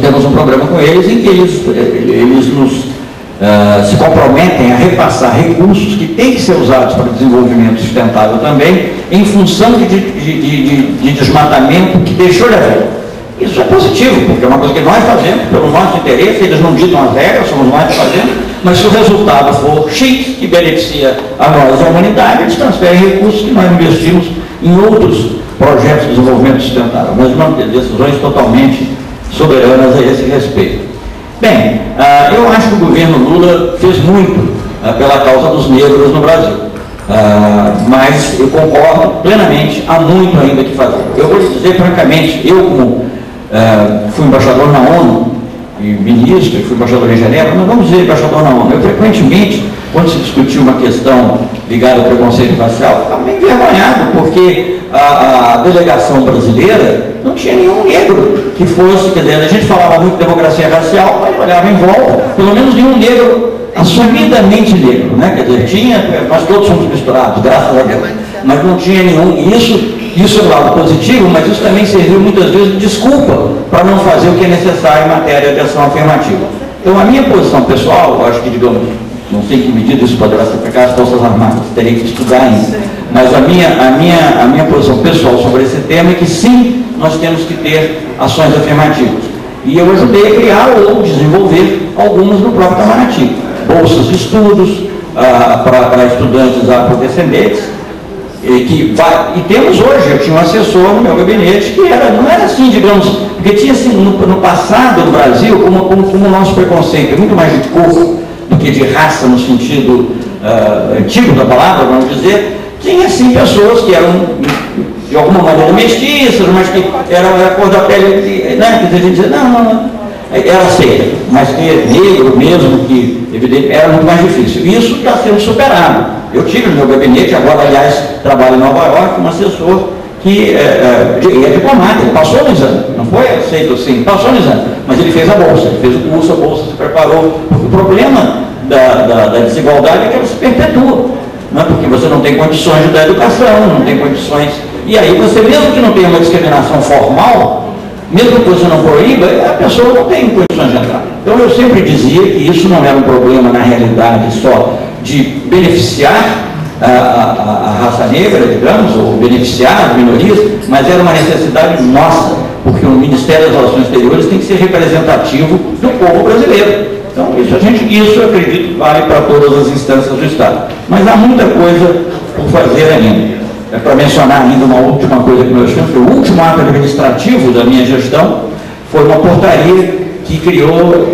temos um programa com eles em que eles nos se comprometem a repassar recursos que têm que ser usados para desenvolvimento sustentável também, em função de desmatamento que deixou de haver. Isso é positivo, porque é uma coisa que nós fazemos pelo nosso interesse, eles não ditam as regras, somos nós que fazemos, mas se o resultado for X, que beneficia a nós, a humanidade, eles transferem recursos que nós investimos em outros projetos de desenvolvimento sustentável, mas não ter decisões totalmente soberanas a esse respeito. Bem, eu acho que o governo Lula fez muito pela causa dos negros no Brasil, mas eu concordo plenamente, há muito ainda que fazer. Eu vou lhe dizer francamente, eu como fui embaixador na ONU, e ministro, e fui embaixador em Genebra, mas vamos dizer embaixador na ONU, eu frequentemente, quando se discutiu uma questão ligada ao preconceito racial, estava meio envergonhado, porque a delegação brasileira não tinha nenhum negro que fosse, quer dizer, a gente falava muito de democracia racial, mas olhava em volta, pelo menos nenhum negro assumidamente negro, né? Quer dizer, tinha, nós todos somos misturados, graças a Deus, mas não tinha nenhum, isso é um lado positivo, mas isso também serviu muitas vezes de desculpa para não fazer o que é necessário em matéria de ação afirmativa. Então, a minha posição pessoal, eu acho que, digamos, não sei em que medida isso poderá ser aplicado às Forças Armadas, teria que estudar ainda, mas a minha posição pessoal sobre esse tema é que sim, nós temos que ter ações afirmativas. E eu ajudei a criar ou desenvolver algumas no próprio Itamaraty. Bolsas de estudos para estudantes afrodescendentes, e temos hoje, eu tinha um assessor no meu gabinete que não era assim, digamos, porque tinha assim, no passado no Brasil, como o nosso preconceito é muito mais de cor do que de raça no sentido antigo da palavra, vamos dizer, tinha sim pessoas que eram de alguma maneira mestiças, mas que eram a cor da pele, né, que a gente dizia, não, era aceita, mas ter negro mesmo, que evidente, era muito mais difícil. Isso está sendo superado. Eu tive no meu gabinete, agora aliás trabalho em Nova York, um assessor que é diplomata, ele passou no exame, não foi aceito assim, passou no exame, mas ele fez a bolsa, ele fez o curso, a bolsa se preparou, porque o problema da desigualdade é que ela se perpetua, não é? Porque você não tem condições de dar educação, não tem condições, e aí você, mesmo que não tenha uma discriminação formal, mesmo que você não proíba, a pessoa não tem condições de entrar. Então eu sempre dizia que isso não era um problema na realidade só de beneficiar a raça negra, digamos, ou beneficiar as minorias, mas era uma necessidade nossa, porque o Ministério das Relações Exteriores tem que ser representativo do povo brasileiro. Então isso eu acredito vale para todas as instâncias do Estado. Mas há muita coisa por fazer ainda. Para mencionar ainda uma última coisa que nós temos, o último ato administrativo da minha gestão foi uma portaria que criou,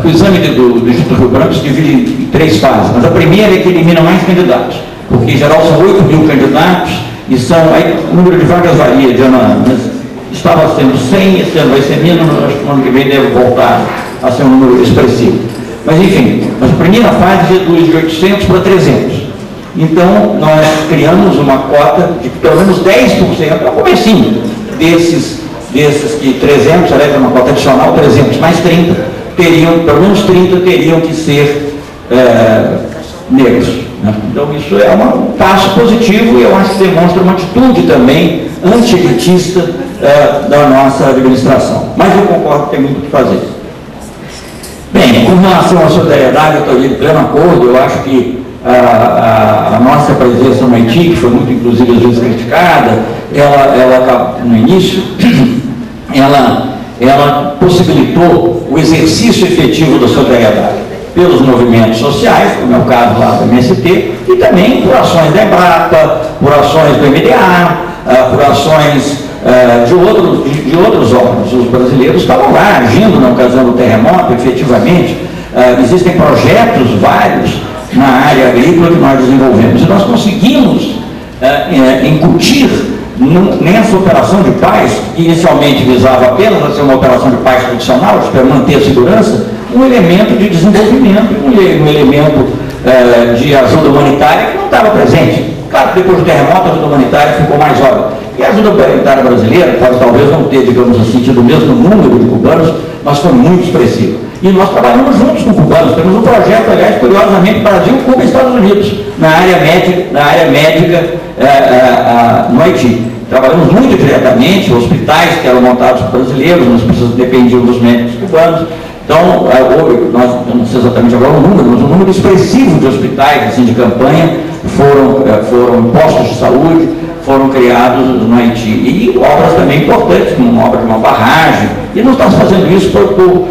o exame do Instituto Rio Branco se divide em 3 fases, mas a primeira é que elimina mais candidatos, porque em geral são 8.000 candidatos e aí o número de vagas varia de ano a ano, mas estava sendo 100, esse ano vai ser menos, acho que no ano que vem deve voltar a ser um número expressivo. Mas enfim, a primeira fase reduz de 800 para 300. Então, nós criamos uma cota de pelo menos 10%, é o comecinho desses que 300, aliás, é uma cota adicional, 300 mais 30, pelo menos 30 teriam que ser negros. Né? Então, isso é um passo positivo e eu acho que demonstra uma atitude também anti-elitista da nossa administração. Mas eu concordo que tem muito o que fazer. Bem, com relação à solidariedade, eu estou de pleno acordo, eu acho que a nossa presença no Haiti, que foi muito, inclusive, às vezes criticada, ela no início, ela possibilitou o exercício efetivo da solidariedade pelos movimentos sociais, como é o caso lá do MST, e também por ações da Embrapa, por ações do MDA, por ações de outros órgãos. Os brasileiros estavam lá agindo na ocasião do terremoto, efetivamente. Existem projetos vários na área agrícola que nós desenvolvemos. E nós conseguimos incutir nessa operação de paz, que inicialmente visava apenas a ser uma operação de paz tradicional, para manter a segurança, um elemento de desenvolvimento, um elemento de ajuda humanitária que não estava presente. Claro que depois do terremoto a ajuda humanitária ficou mais óbvia. E a ajuda humanitária brasileira, pode talvez não ter, digamos assim, tido o mesmo número de cubanos, mas foi muito expressiva. E nós trabalhamos juntos com cubanos. Temos um projeto, aliás, curiosamente, Brasil, Cuba e Estados Unidos, na área médica no Haiti. Trabalhamos muito diretamente, hospitais que eram montados por brasileiros, nós dependíamos dos médicos cubanos. Então, nós não sei exatamente agora o número, mas um número expressivo de hospitais assim, de campanha foram postos de saúde, foram criados no Haiti. E obras também importantes, como uma obra de uma barragem. E não estamos fazendo isso por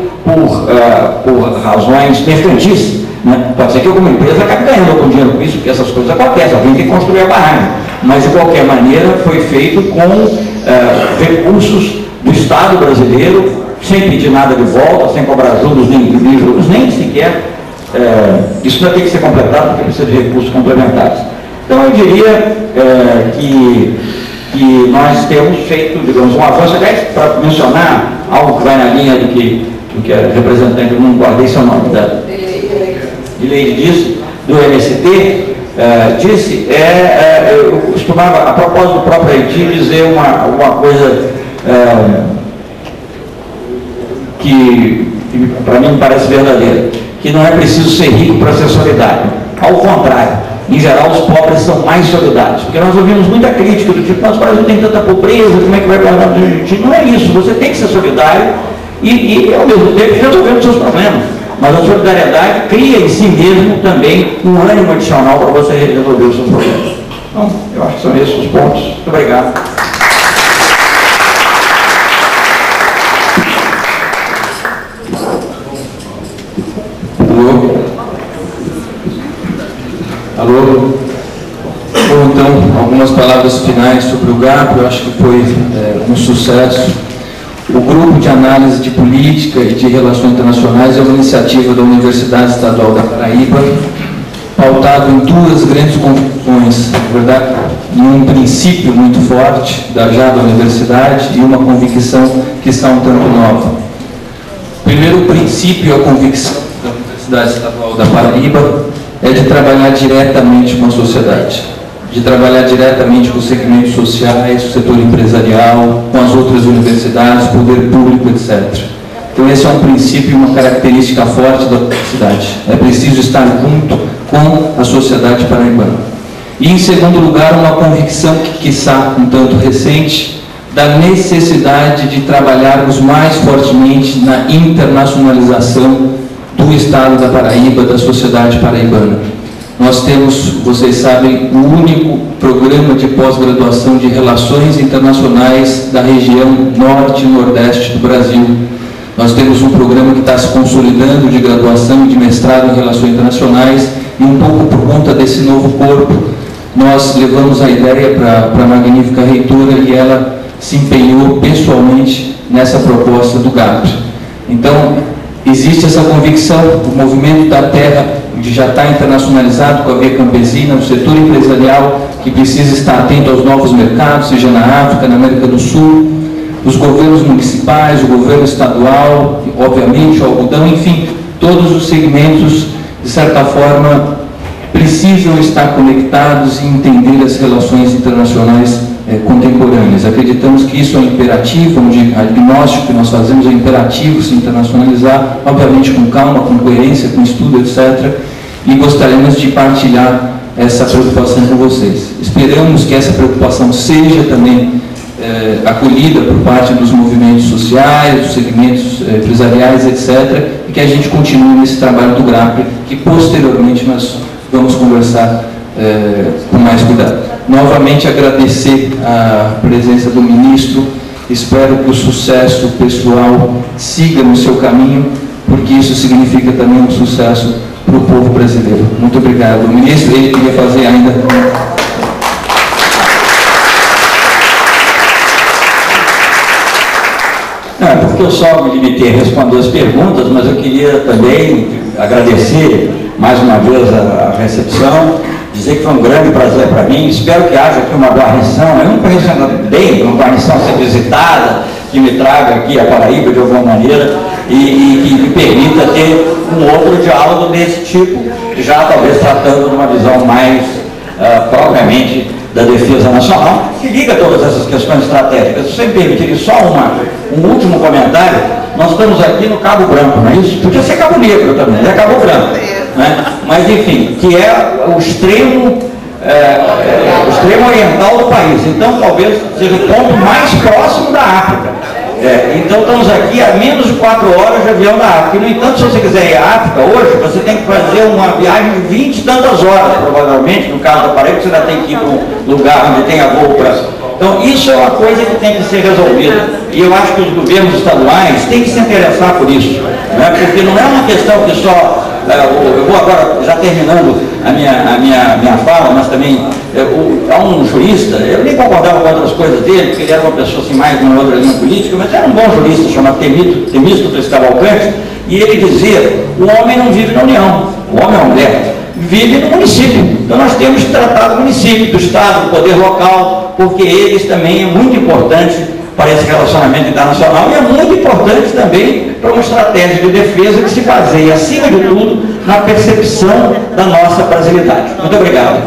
razões mercantis. Né? Pode ser que alguma empresa acabe ganhando algum dinheiro com isso, porque essas coisas acontecem, alguém tem que construir a barragem. Mas, de qualquer maneira, foi feito com recursos do Estado brasileiro, sem pedir nada de volta, sem cobrar juros, nem juros, nem sequer. Isso vai ter que ser completado, porque precisa de recursos complementares. Então, eu diria que nós temos feito, digamos, um avanço. Aliás, para mencionar algo que vai na linha do que a representante, não guardei seu nome, de Leide disse, do MST, disse, eu costumava, a propósito do próprio Haiti, dizer uma coisa que para mim me parece verdadeira, que não é preciso ser rico para ser solidário. Ao contrário, em geral os pobres são mais solidários, porque nós ouvimos muita crítica do tipo, nosso Brasil tem tanta pobreza, como é que vai guardar do Haiti? Não é isso, você tem que ser solidário e ao mesmo tempo resolver os seus problemas. Mas a solidariedade cria em si mesmo também um ânimo adicional para você resolver os seus problemas. Então, eu acho que são esses os pontos. Muito obrigado. Alô? Bom, então, algumas palavras finais sobre o GAP. Eu acho que foi um sucesso. O Grupo de Análise de Política e de Relações Internacionais é uma iniciativa da Universidade Estadual da Paraíba, pautado em duas grandes convicções, na verdade, em um princípio muito forte da universidade e uma convicção que está um tanto nova. O primeiro princípio e a convicção da Universidade Estadual da Paraíba é de trabalhar diretamente com a sociedade, de trabalhar diretamente com os segmentos sociais, o setor empresarial, com as outras universidades, poder público, etc. Então esse é um princípio e uma característica forte da universidade. É preciso estar junto com a sociedade paraibana. E em segundo lugar, uma convicção que quiçá um tanto recente, da necessidade de trabalharmos mais fortemente na internacionalização do Estado da Paraíba, da sociedade paraibana. Nós temos, vocês sabem, o único programa de pós-graduação de relações internacionais da região norte e nordeste do Brasil. Nós temos um programa que está se consolidando de graduação e de mestrado em relações internacionais, e um pouco por conta desse novo corpo, nós levamos a ideia para a magnífica reitora e ela se empenhou pessoalmente nessa proposta do GAP. Então, existe essa convicção, o movimento da terra já está internacionalizado com a via campesina, o setor empresarial que precisa estar atento aos novos mercados, seja na África, na América do Sul, os governos municipais, o governo estadual, obviamente o algodão, enfim, todos os segmentos, de certa forma, precisam estar conectados e entender as relações internacionais contemporâneas. Acreditamos que isso é um imperativo, um diagnóstico que nós fazemos é imperativo se internacionalizar, obviamente com calma, com coerência, com estudo, etc. E gostaríamos de partilhar essa preocupação com vocês. Esperamos que essa preocupação seja também acolhida por parte dos movimentos sociais, dos segmentos empresariais, etc. E que a gente continue nesse trabalho do GRAP, que posteriormente nós vamos conversar com mais cuidado. Novamente agradecer a presença do ministro, espero que o sucesso pessoal siga no seu caminho, porque isso significa também um sucesso para o povo brasileiro. Muito obrigado. O ministro, ele queria fazer ainda... Não, é porque eu só me limitei a responder as perguntas, mas eu queria também agradecer mais uma vez a recepção, dizer que foi um grande prazer para mim, espero que haja aqui uma guarnição, eu não conheço ainda bem, uma guarnição a ser visitada, que me traga aqui a Paraíba de alguma maneira e que me permita ter um outro diálogo desse tipo, já talvez tratando de uma visão mais propriamente da Defesa Nacional, que liga todas essas questões estratégicas. Se você me permitir só um último comentário, nós estamos aqui no Cabo Branco, não é isso? Podia ser Cabo Negro também, é Cabo Branco, né? Mas enfim, que é o extremo oriental do país, então talvez seja o ponto mais próximo da África. Então estamos aqui a menos de 4 horas de avião da África. E, no entanto, se você quiser ir à África hoje, você tem que fazer uma viagem de 20 e tantas horas, provavelmente, no caso da Paraíba, você ainda tem que ir para um lugar onde tenha voo para... Então isso é uma coisa que tem que ser resolvida. E eu acho que os governos estaduais têm que se interessar por isso, né? Porque não é uma questão que só... eu vou agora, já terminando a minha fala, mas também há um jurista, eu nem concordava com outras coisas dele, porque ele era uma pessoa assim, mais de uma outra linha política, mas era um bom jurista chamado Temístocles Cavalcante, e ele dizia: o homem não vive na União, o homem é uma mulher, vive no município. Então nós temos que tratar do município, do Estado, do poder local, porque eles também é muito importante para esse relacionamento internacional e é muito importante também para uma estratégia de defesa que se baseia, acima de tudo, na percepção da nossa brasilidade. Muito obrigado.